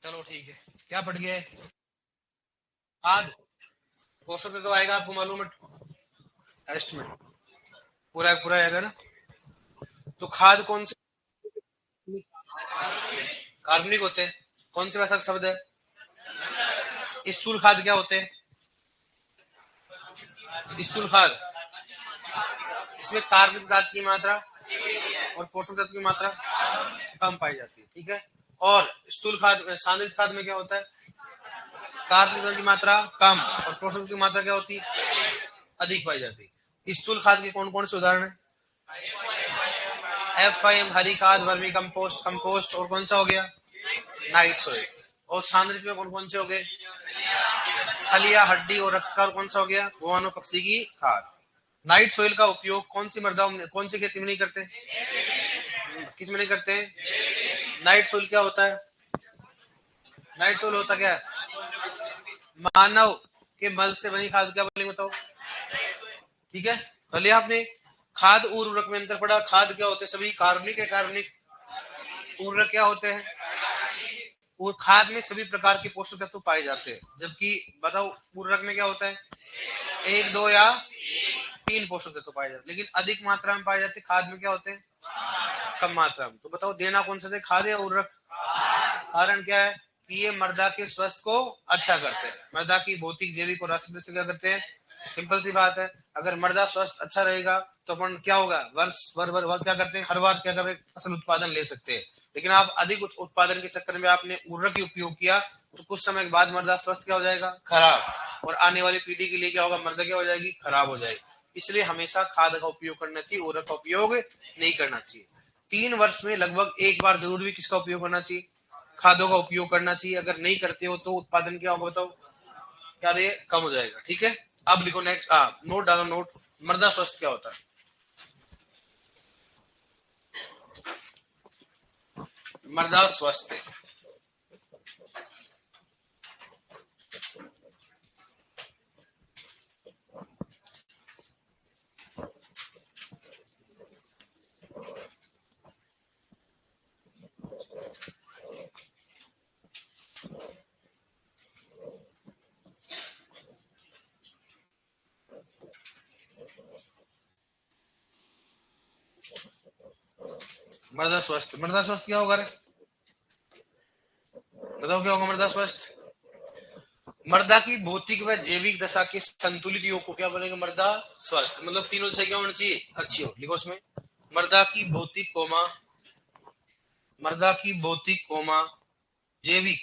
चलो ठीक है, क्या पढ़ गए? खाद पोषक तत्व आएगा, आपको मालूम है टेस्ट में पूरा पूरा आएगा ना। तो खाद कौन से कार्बनिक होते हैं? कौन से भाषा का शब्द है? स्थूल खाद क्या होते हैं? स्थूल खाद इसमें कार्बनिक पदार्थ की मात्रा और पोषक तत्व की मात्रा कम पाई जाती है, ठीक है। और स्थूल खाद में, सांद्रित खाद में क्या होता है? कार्बनिक पदार्थ की मात्रा कम और पोषक तत्व की मात्रा क्या होती है? अधिक पाई जाती है। स्थूल खाद के कौन कौन से उदाहरण है? FIM हरी खाद, वर्मी कंपोस्ट, कंपोस्ट और कौन सा हो गया? Night soil. और सांद्रित में कौन कौन से हो गए? खलिया, हड्डी और रक्त का। और कौन सा हो गया? गोवानो पक्षी की खाद। नाइट सोइल का उपयोग कौन सी मृदा, कौन सी खेती में नहीं करते? किस में नहीं करते हैं? नाइट सोइल क्या होता है? नाइट सोइल होता क्या है? मानव के मल से बनी खाद। क्या बोलेंगे बताओ? ठीक है, कर लिया आपने। खाद उर्वरक में अंतर पड़ा। खाद क्या होते हैं? सभी कार्बनिक है। कार्बनिक उर्वरक क्या होते हैं? और खाद में सभी प्रकार के पोषक तत्व पाए जाते हैं। जबकि बताओ उर्वरक में क्या होता है? एक, दो या तीन पोषक तत्व पाए जाते हैं, लेकिन अधिक मात्रा में पाए जाते हैं। खाद में क्या होते हैं? कम मात्रा में। तो बताओ देना कौन सा है, खाद या उर्वरक? कारण क्या है? कि ये मृदा के स्वास्थ्य को अच्छा करते हैं। मृदा की भौतिक, जैविक और रासायनिक से क्या करते हैं? सिंपल सी बात है, अगर मृदा स्वास्थ्य अच्छा रहेगा तो अपन क्या होगा? वर्ष भर क्या करते हैं? हर बार क्या करते हैं? फसल उत्पादन ले सकते हैं। लेकिन आप अधिक उत्पादन के चक्कर में आपने उर्वरक का उपयोग किया तो कुछ समय के बाद मृदा स्वास्थ्य क्या हो जाएगा? खराब। और आने वाली पीढ़ी के लिए क्या होगा? मृदा क्या हो जाएगी? खराब हो जाएगी। इसलिए हमेशा खाद का उपयोग करना चाहिए, उर्वरक का उपयोग नहीं करना चाहिए। 3 वर्ष में लगभग एक बार जरूर भी किसका उपयोग करना चाहिए? खादों का उपयोग करना चाहिए। अगर नहीं करते हो तो उत्पादन क्या होगा बताओ? क्या ये कम हो जाएगा, ठीक है। अब लिखो नेक्स्ट, नोट डालो, नोट। मृदा स्वास्थ्य क्या होता है? मृदा स्वास्थ्य मृदा स्वास्थ्य, मृदा स्वास्थ्य क्या होगा रे? बताओ क्या होगा मृदा स्वास्थ्य? मृदा की भौतिक व जैविक दशा के संतुलित योग को क्या बोलेंगे? मृदा स्वास्थ्य। मतलब तीनों से क्या होना चाहिए? अच्छी हो। लिखो उसमें मृदा की भौतिक कोमा, मृदा की भौतिक कोमा जैविक,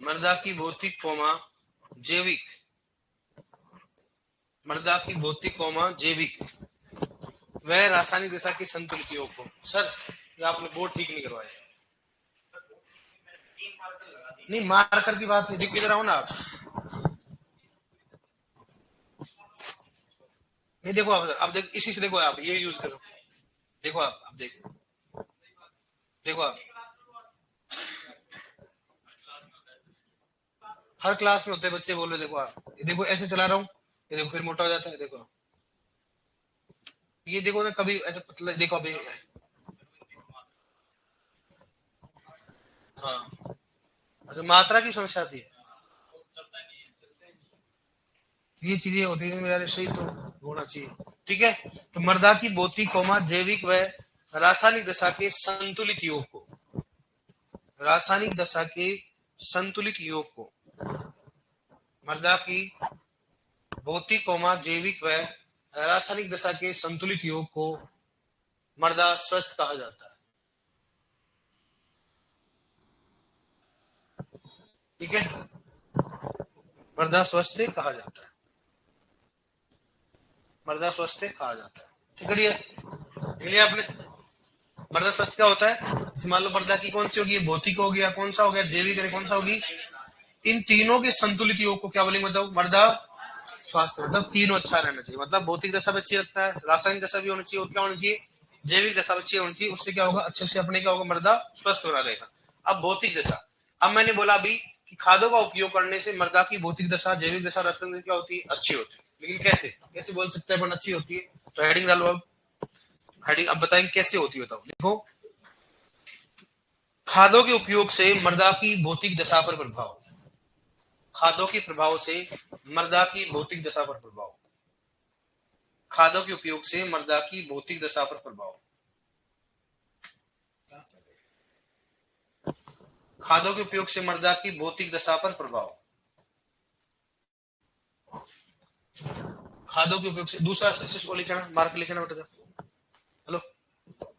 मृदा की भौतिक कोमा जैविक, मृदा की भौतिक कोमा जैविक वह रासायनिक दशा के संतुलित योग को। सर ये आपने बोर्ड ठीक नहीं करवाया। नहीं, मार्कर की बात नहीं, इधर आओ ना आप। नहीं देखो आप, अब देख इसी से देखो, आप ये यूज करो। देखो आप देखो, देखो आप हर क्लास में होते हैं बच्चे बोल रहे। देखो आप, ये देखो ऐसे चला रहा हूँ, ये देखो फिर मोटा हो जाता है। देखो ये देखो ना, कभी ऐसे पतला। देखो अभी, हाँ अच्छा, मात्रा की समस्या आती है। ये चीजें होती है मेरे सही तो होना चाहिए, ठीक है। तो मृदा की भौतिक कोमा जैविक व रासायनिक दशा के संतुलित योग को, रासायनिक दशा के संतुलित योग को, मृदा की भौतिक कोमा जैविक व रासायनिक दशा के संतुलित योग को मृदा स्वस्थ कहा जाता है, ठीक है। मृदा स्वास्थ्य कहा जाता है, मृदा स्वास्थ्य कहा जाता है, ठीक है। ठीक है आपने। मृदा स्वास्थ्य क्या होता है? मान लो मृदा की कौन सी होगी? भौतिक हो गया, कौन सा हो गया? जैविक है, कौन सा होगी? इन तीनों के संतुलित योग को क्या बोलेंगे? मतलब मृदा स्वास्थ्य। मतलब तीनों अच्छा रहना चाहिए। मतलब भौतिक दशा भी अच्छी रखता है, रासायनिक दशा भी होनी चाहिए, और क्या होनी चाहिए? जैविक दशा अच्छी होनी चाहिए। उससे क्या होगा? अच्छे से अपने क्या होगा? मृदा स्वस्थ बना रहेगा। अब भौतिक दशा, अब मैंने बोला अभी कि खादों का उपयोग करने से मृदा की भौतिक दशा, जैविक दशा, रासायनिक दशा क्या होती है? अच्छी होती है। लेकिन कैसे कैसे बोल सकते हैं अपन अच्छी होती है? तो हेडिंग डालो अब। हेडिंग अब बताएंगे कैसे होती है, बताओ। लिखो खादों के उपयोग से मृदा की भौतिक दशा पर प्रभाव। खादों के प्रभाव से मृदा की भौतिक दशा पर प्रभाव। खादों के उपयोग से मृदा की भौतिक दशा पर प्रभाव। खादों के उपयोग से मृदा की भौतिक दशा पर प्रभाव। खादों के उपयोग से दूसरा को लिखना, मार्क लिखना बेटा। हेलो,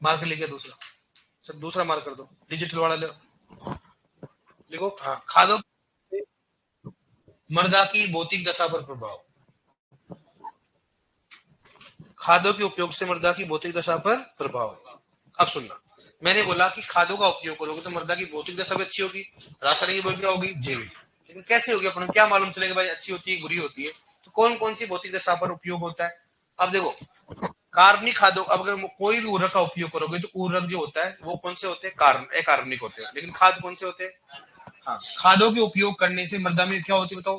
मार्क लिखे दूसरा सर, दूसरा मार्क कर दो, डिजिटल वाला लिखो। हाँ, खादों मृदा की भौतिक दशा पर प्रभाव। खादों के उपयोग से मृदा की भौतिक दशा पर प्रभाव। अब सुनना, मैंने बोला कि खादों का उपयोग करोगे तो मृदा की भौतिक दशा भी अच्छी होगी, रासायनिक क्या होगी, जैविक। लेकिन कैसे होगी, अपन क्या मालूम चलेगा भाई अच्छी होती है बुरी होती है। तो कौन कौन सी भौतिक दशा पर उपयोग होता है। अब देखो, कार्बनिक खादों, अब अगर कोई भी उर्वरक का उपयोग करोगे तो उर्वरक जो होता है वो कौन से होते हैं, अकार्बनिक होते हैं। लेकिन खाद कौन से होते हैं। हाँ, खादों के उपयोग करने से मृदा में क्या होती है बताओ,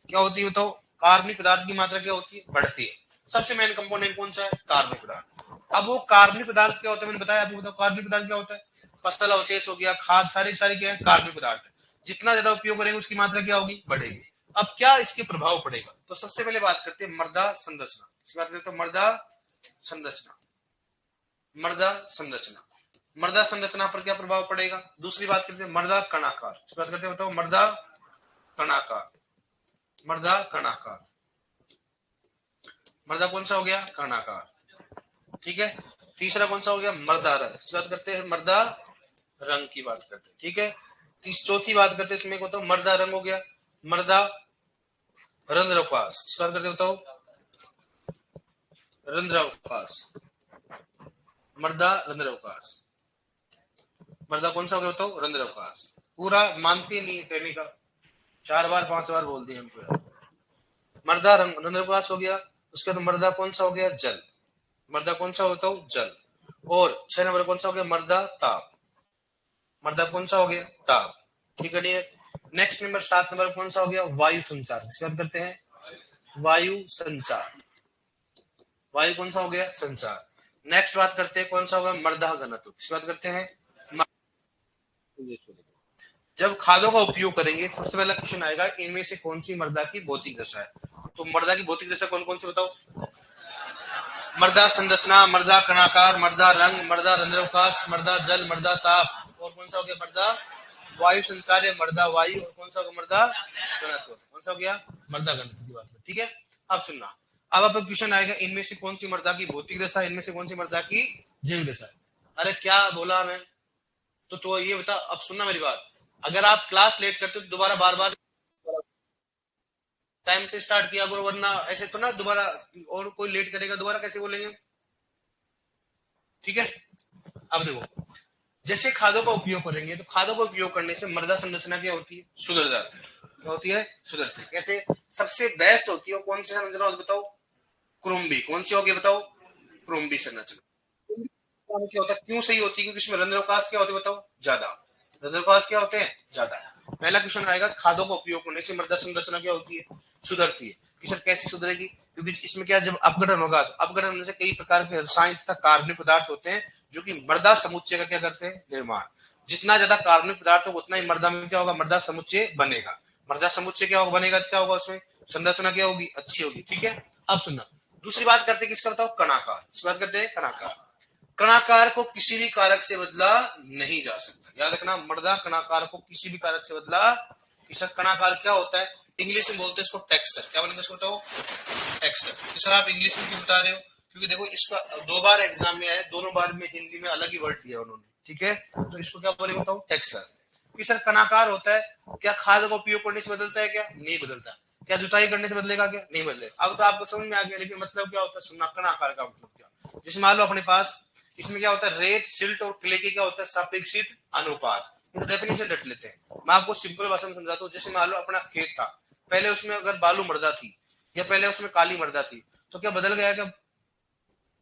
क्या होती है बताओ, कार्बनिक पदार्थ की मात्रा क्या होती है, बढ़ती है। सबसे मेन कंपोनेंट कौन सा है, कार्बनिक पदार्थ। अब वो कार्बनिक पदार्थ क्या होता है, मैंने बताया आपको, बताओ कार्बनिक पदार्थ क्या होता है, फसल अवशेष हो गया, खाद, सारी सारी क्या है, कार्बनिक पदार्थ। जितना ज्यादा उपयोग करेंगे उसकी मात्रा क्या होगी, बढ़ेगी। अब क्या इसके प्रभाव पड़ेगा, तो सबसे पहले बात करते हैं मृदा संरचना। इसकी बात करते हैं मृदा संरचना। मृदा संरचना, मृदा संरचना पर क्या प्रभाव पड़ेगा। दूसरी बात करते हैं मृदा कणाकार। इसकी बात करते हैं, बताओ मृदा कणाकार। मृदा कणाकार, मृदा कौन सा हो गया, कणाकार। ठीक है, तीसरा कौन सा हो गया, मृदा रंग। इसकी बात करते हैं मृदा रंग की बात करते हैं। ठीक है, चौथी बात करते हैं इसमें को, तो मृदा रंग हो गया, मृदा रंध्रकाश। इसकी बात करते बताओ रंध्रकाश, मृदा रंध्रकाश। मृदा कौन सा हो गया बताओ, रंध्रकाश। पूरा मानते नहीं है कहने का, 4 बार 5 बार बोल दिए हमको यार। मृदा रंध्रकाश हो गया। उसके बाद मृदा कौन सा हो गया, जल। मृदा कौन सा होता है, जल। और 6 नंबर कौन सा हो गया, मृदा ताप। मृदा कौन सा हो गया, ताप। ठीक है, नेक्स्ट नंबर 7 नंबर कौन सा हो गया, वायु संचार। इसकी बात करते हैं वायु संचार। वायु कौन सा हो गया, संचार। नेक्स्ट बात करते हैं कौन सा होगा, मृदा घनत्व। इसकी बात करते हैं, जब खादों का उपयोग करेंगे सबसे पहला क्वेश्चन आएगा इनमें से कौन सी मृदा की भौतिक दशा है। तो मृदा की भौतिक दशा कौन कौन सी बताओ, मृदा संरचना, मृदा कणाकार, मृदा रंग, मृदा रंध्रकाश, मृदा जल, मृदा ताप। और कौन सा हो गया, मृदा वायु संचार, मृदा वायु। और कौन सा होगा, मृदा घनत्व। कौन सा हो गया, मृदा घनत्व की बात। ठीक है, अब सुनना, अब आपका क्वेश्चन आएगा इनमें से कौन सी मृदा की भौतिक दशा, इनमें से कौन सी मृदा की जैविक दशा। अरे क्या बोला मैं, तो ये बता। अब सुनना मेरी बात, अगर आप क्लास लेट करते हो तो दोबारा बार बार टाइम से स्टार्ट किया करो, वरना ऐसे तो ना दोबारा, और कोई लेट करेगा दोबारा कैसे बोलेंगे। ठीक है, अब देखो, जैसे खादों का उपयोग करेंगे तो खादों का उपयोग करने से मृदा संरचना क्या होती है, सुधर जाती है। क्या होती है, सुधरती है। कैसे, सबसे बेस्ट होती है कौन सी संरचना बताओ, क्रुम्बी। कौन सी होगी बताओ, क्रुम्बी संरचना। क्या होता है, क्यों सही होती है, क्योंकि इसमें रंध्रकाश क्या होते हैं बताओ, ज्यादा। रंध्रकाश क्या होते हैं, ज्यादा। पहला क्वेश्चन आएगा, खादों का उपयोग करने से मृदा संरचना क्या होती है, सुधरती है। कि सर कैसे सुधरेगी, क्योंकि इसमें क्या, जब अपघटन होगा तो अपघटन होने से कई प्रकार के रसायन तथा कार्बनिक पदार्थ होते हैं जो कि मृदा समुच्चय का क्या करते हैं, निर्माण। जितना ज्यादा कार्बनिक पदार्थ होगा उतना ही मृदा में क्या होगा, मृदा समुच्चय बनेगा। मृदा समुच्चय क्या होगा, बनेगा, क्या होगा उसमें, संरचना क्या होगी, अच्छी होगी। ठीक है, अब सुनना, दूसरी बात करते हैं किसका बताओ, कणाकार। इस बात करते हैं कणाकार। कणाकार को किसी भी कारक से बदला नहीं जा सकता। याद रखना, मृदा कणाकार को किसी भी कारक से बदला। इसका कणाकार क्या होता है, इंग्लिश में बोलते हैं इसको टेक्सचर। क्या बोलेंगे इसको बताओ, टेक्सचर। सर आप इंग्लिश में क्यों बता रहे हो, क्योंकि देखो इसका 2 बार एग्जाम में आया, दोनों बार में हिंदी में अलग ही वर्ड दिया उन्होंने। ठीक है, तो इसको क्या बोलेंगे बताओ, टेक्सचर। कि सर कणाकार होता है, क्या खाद का उपयोग करने से बदलता है, क्या नहीं बदलता। क्या जुताई करने से बदलेगा, क्या नहीं बदलेगा। अब तो आपको समझ में आ गया, लेकिन मतलब क्या होता है, सुनना, कणाकार का मतलब क्या। जैसे मान लो अपने पास इसमें क्या होता है, रेत, सिल्ट और क्ले के क्या होता है, सापेक्षिक अनुपात। तो डेफिनेशन रट लेते हैं, मैं आपको सिंपल भाषा में समझाता हूँ। जैसे मान लो अपना खेत था, पहले उसमें अगर बालू मृदा थी या पहले उसमें काली मृदा थी, तो क्या बदल गया, क्या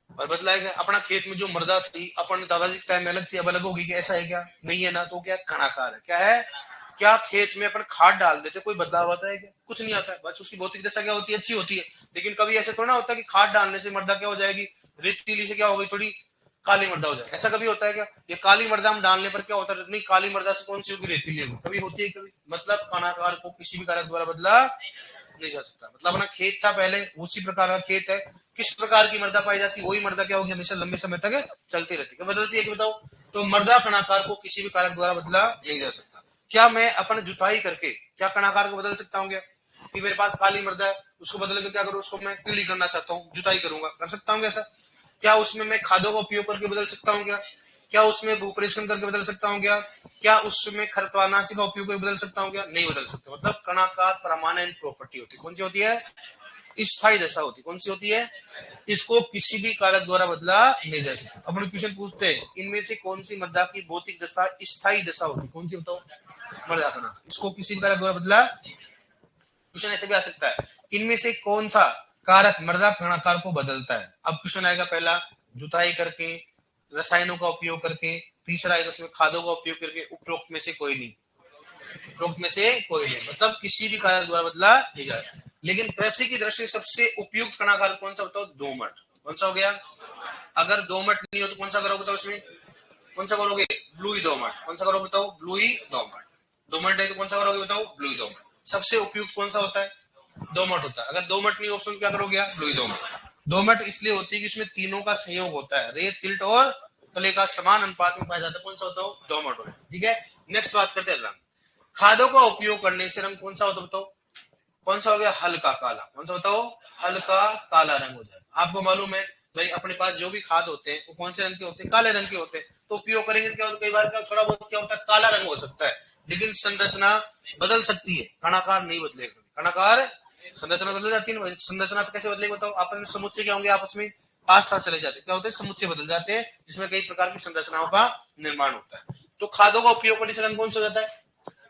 और बदला है क्या। अपना खेत में जो मृदा थी अपन दादाजी के टाइम में अलग थी, अब अलग होगी क्या, ऐसा है क्या, नहीं है ना। तो क्या कणाकार है, क्या है, क्या खेत में अपन खाद डाल देते कोई बदलाव आता है क्या, कुछ नहीं आता है। बस उसकी भौतिक दशा क्या होती है, अच्छी होती है। लेकिन कभी ऐसे थोड़ा ना होता कि खाद डालने से मृदा क्या हो जाएगी, रेतीली से क्या हो गई, थोड़ी काली मृदा हो जाए। ऐसा कभी होता है क्या? ये काली मृदा हम डालने पर क्या होता है? नहीं, काली मृदा से कौन सी होगी? रेतीली होगी। कभी होती है कभी? मतलब कणाकार को किसी भी कारक द्वारा बदला नहीं जा सकता। मतलब अपना खेत था पहले, उसी प्रकार का खेत है, किस प्रकार की मृदा पाई जाती है वही मृदा क्या होगी? हमेशा लंबे समय तक चलती रहती है। बदलती है कि बताओ? तो मृदा कणाकार को किसी भी कारक द्वारा बदला नहीं जा सकता। क्या मैं अपन जुताई करके क्या कणाकार को बदल सकता हूँ क्या? कि मेरे पास काली मृदा है, उसको बदल के क्या करूँ? उसको मैं पीली करना चाहता हूँ, जुताई करूंगा, कर सकता हूँ ऐसा? क्या उसमें मैं खादों का उपयोग करके बदल सकता हूँ क्या? क्या उसमें भूपरिश्रम करके बदल सकता हूँ क्या? क्या उसमें खरपतवारनाशी का उपयोग करके बदल सकता हूँ क्या? नहीं बदल सकता। मतलब कणाकार परमानेंट प्रॉपर्टी होती है। कौन सी होती है? स्थायी दशा होती है। कौन सी होती है? इसको किसी भी कारक द्वारा बदला नहीं जा सकता। अपन क्वेश्चन पूछते हैं, इनमें से कौन सी मृदा की भौतिक दशा स्थायी दशा होती है? कौन सी बताओ? मृदा कणाकार। इसको किसी भी कारक द्वारा बदला। क्वेश्चन ऐसे भी आ सकता है, इनमें से कौन सा कारक मृदा कणाकार को बदलता है? अब क्वेश्चन आएगा पहला, जुताई करके, रसायनों का उपयोग करके, तीसरा आएगा उसमें खादों का उपयोग करके, उपरोक्त में से कोई नहीं। उपरोक्त में से कोई नहीं, मतलब किसी भी कारक द्वारा बदला नहीं जाए। लेकिन कृषि की दृष्टि से सबसे उपयुक्त कणाकार कौन सा बताओ? दोमट। कौन सा हो गया? अगर दोमट नहीं हो तो कौन सा करोगे बताओ? उसमें कौन सा करोगे? ब्लूई दोमट। कौन सा करोगे बताओ? ब्लूई दोमट। दोमट नहीं तो कौन सा करोगे बताओ? ब्लूई दोमट। सबसे उपयुक्त कौन सा होता है? दोमट होता है। अगर दोमट नहीं ऑप्शन क्या करोगे? ब्लूई दोमट। दोमट इसलिए होती है कि इसमें तीनों का संयोग होता है, रेत, सिल्ट और कले का समान अनुपात में पाया जाता है। कौन सा होता है? दोमट होता है। ठीक है, नेक्स्ट बात करते हैं रंग। खादों का उपयोग करने से रंग कौन सा होता है बताओ? कौन सा हो गया? हल्का काला। कौन सा बताओ? हल्का काला रंग हो जाएगा। आपको मालूम है भाई, अपने पास जो भी खाद होते हैं वो कौन से रंग के होते हैं? काले रंग के होते हैं। तो उपयोग करेंगे क्या होता है? कई बार क्या थोड़ा बहुत क्या होता है? काला रंग हो सकता है, लेकिन संरचना बदल सकती है, कणाकार नहीं बदलेगा। कणाकार संरचना बदल जाती है। संरचना तो कैसे बदलेगी बताओ? आपस में समुच्चय क्या होंगे? आपस में पास पास चले जाते हैं। क्या होते हैं? समुच्चय बदल जाते हैं, जिसमें कई प्रकार की संरचनाओं का निर्माण होता है। तो खादों का उपयोग करने से रंग कौन सा हो जाता है?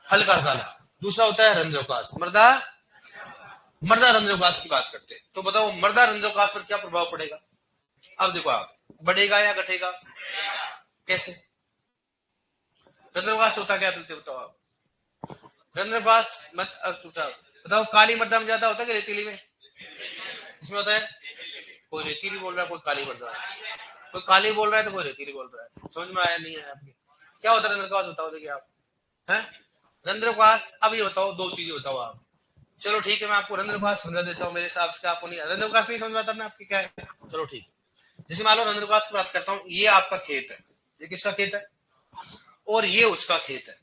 हल्का काला। दूसरा होता है रंध्रोकाश। मृदा रंध्रोकाश की बात करते हैं, तो बताओ मृदा रंध्रोकाश पर क्या प्रभाव पड़ेगा? अब देखो आप, बढ़ेगा या घटेगा? कैसे? रंध्रोकाश होता क्या बताओ आप? रंध्रोकाश मत बताओ, काली मृदा में ज्यादा होता है कि रेतीली में? इसमें होता है। कोई रेतीली बोल रहा है, कोई काली मृदा, कोई काली बोल रहा है तो कोई रेतीली बोल रहा है। समझ में आया नहीं है आपके? क्या होता है रंध्रोकाश? बताओ देखिए आप हैं रंध्रोकाश। अब ये बताओ, दो चीजें बताओ आप। चलो ठीक है, मैं आपको रंध्रोकाश समझा देता हूँ। मेरे हिसाब से आपको नहीं रंध्रोकाश नहीं समझ में आता ना आपकी क्या है? चलो ठीक है। जैसे मान लो रंध्रोकाश की बात करता हूँ, ये आपका खेत है, ये किसका खेत है? और ये उसका खेत है।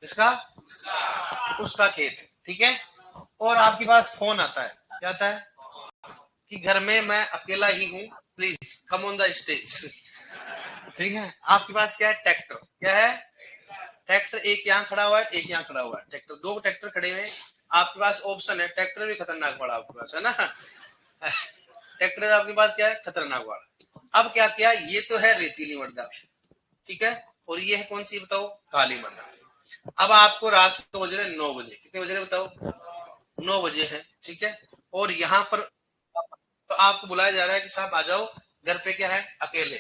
इसका उसका खेत है, ठीक है। और आपके पास फोन आता है, क्या आता है? कि घर में मैं अकेला ही हूँ, please come on the stage. ठीक है, आपके पास क्या है? ट्रैक्टर। क्या है? ट्रैक्टर। एक यहाँ खड़ा हुआ है, एक यहाँ खड़ा हुआ है। ट्रैक्टर, दो ट्रैक्टर खड़े हुए हैं। आपके पास ऑप्शन है, ट्रैक्टर भी खतरनाक पड़ा आपके पास, है ना? ट्रैक्टर आपके पास क्या है? खतरनाक पड़ा। अब क्या किया? ये तो है रेतीली मृदा, ठीक है, और ये है कौन सी बताओ? काली मृदा। अब आपको रात को बज रहे 9 बजे, कितने बज रहे बताओ? 9 बजे है, ठीक है। और यहाँ पर तो आपको बुलाया जा रहा है कि साहब आ जाओ, घर पे क्या है? अकेले,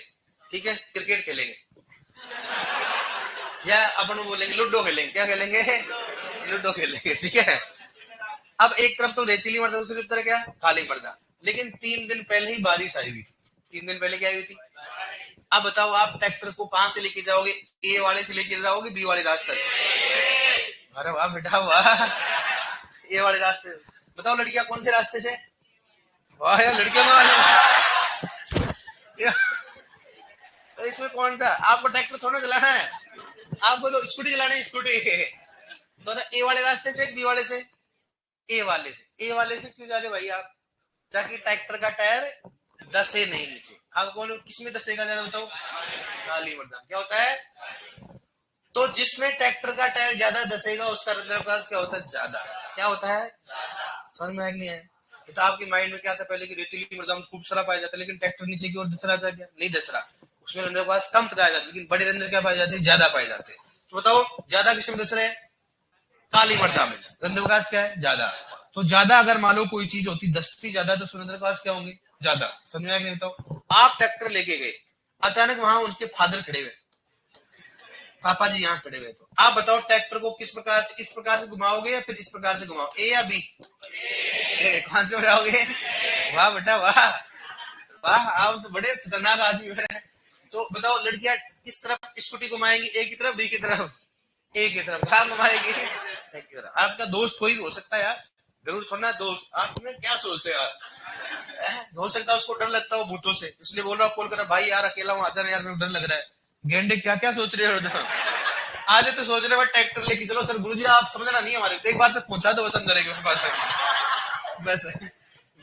ठीक है, क्रिकेट खेलेंगे या अपन बोलेंगे लूडो खेलेंगे। क्या खेलेंगे? लूडो खेलेंगे, ठीक है। अब एक तरफ तो रेतीली मृदा, दूसरी तरफ क्या? काली मृदा। लेकिन 3 दिन पहले ही बारिश आई हुई थी। 3 दिन पहले क्या हुई थी? अब बताओ आप ट्रैक्टर को कहां से लेके जाओगे? ए वाले से लेके जाओगे, बी वाले रास्ते से? अरे वाह बेटा वाह, ए वाले रास्ते। बताओ लड़कियां कौन से रास्ते से? वाह यार, लड़कियों में तो इसमें कौन सा? आपको ट्रैक्टर थोड़ा चलाना है, आपको तो स्कूटी चलाना है, स्कूटी। तो ए वाले रास्ते से, बी वाले से? ए वाले से। ए वाले से क्यों जा रहे भाई आप? ताकि ट्रैक्टर का टायर दसे नहीं नीचे। आप कौन किसमें दसेगा ज्यादा बताओ? काली मृदा। क्या होता है? तो जिसमें ट्रैक्टर का टायर ज्यादा दसेगा उसका रंध्रावकाश क्या होता है? ज्यादा। क्या होता है? समझ में नहीं है? तो आपके माइंड में क्या था पहले कि रेतीली मृदा में खूब सारा पाया जाता है, लेकिन ट्रैक्टर नीचे की ओर दस रहा था क्या? नहीं दस रहा। उसमें रंध्रावकाश कम पाया जाता है, लेकिन बड़े रंध्र क्या पाए जाते हैं? ज्यादा पाए जाते हैं। तो बताओ ज्यादा किसमें दस रहे? काली मृदा में। रंध्रावकाश क्या है? ज्यादा। तो ज्यादा अगर मान लो कोई चीज होती दसती ज्यादा, तो रंध्रावकाश क्या होंगे? ज्यादा। समझ में नहीं? बताओ आप ट्रैक्टर लेके गए, अचानक वहां उनके फादर खड़े हुए, पापा जी यहाँ खड़े हुए, तो आप बताओ ट्रैक्टर को किस प्रकार से, इस प्रकार से घुमाओगे या फिर इस प्रकार से घुमाओ? ए या बी? कहां से उड़ाओगे? वाह बेटा वाह, वाह, आप तो बड़े खतरनाक आदमी है। तो बताओ लड़कियां किस तरफ स्कूटी घुमाएंगी, ए की तरफ बी की तरफ? ए की तरफ। कहाँ घुमाएगी? ए की तरफ। आपका दोस्त कोई भी हो सकता है यार, जरूर थोड़ा ना दोस्त। आप में क्या सोचते हो यार? हो सकता है उसको डर लगता हो भूतों से, इसलिए बोल रहा हूँ, कॉल कर रहा, भाई यार अकेला हूँ, आजा ना यार, मेरे को डर लग रहा है। गेंडे क्या क्या सोच रहे हो उधर? आधे तो सोच रहे हो ट्रैक्टर लेके चलो। सर गुरुजी आप समझना नहीं हमारे, एक बार तो पहुंचा दो बस अंदर एक बात है। बस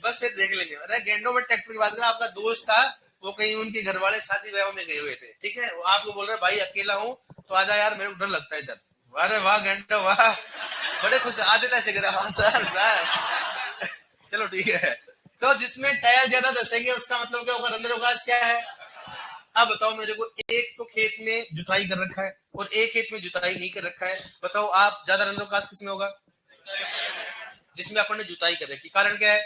बस फिर देख लेंगे। अरे गेंडो में ट्रैक्टर की बात करें, आपका दोस्त था, वो कहीं उनके घर वाले शादी ब्याह में गए हुए थे, ठीक है, वो आपको बोल रहे भाई अकेला हूँ तो आजा यार, मेरे को डर लगता है इधर। अरे वाह गेंडो वाह, बड़े खुश। आते ऐसे करा, हाँ सर सर। चलो ठीक है। तो जिसमें टायर ज्यादा दसेंगे उसका मतलब क्या होगा, रंध्रप्रकाश क्या है? अब बताओ मेरे को, एक तो खेत में जुताई कर रखा है और एक खेत में जुताई नहीं कर रखा है, बताओ आप ज्यादा रंध्रप्रकाश किसमें होगा? जिसमें अपन ने जुताई कर रखी। कारण क्या है?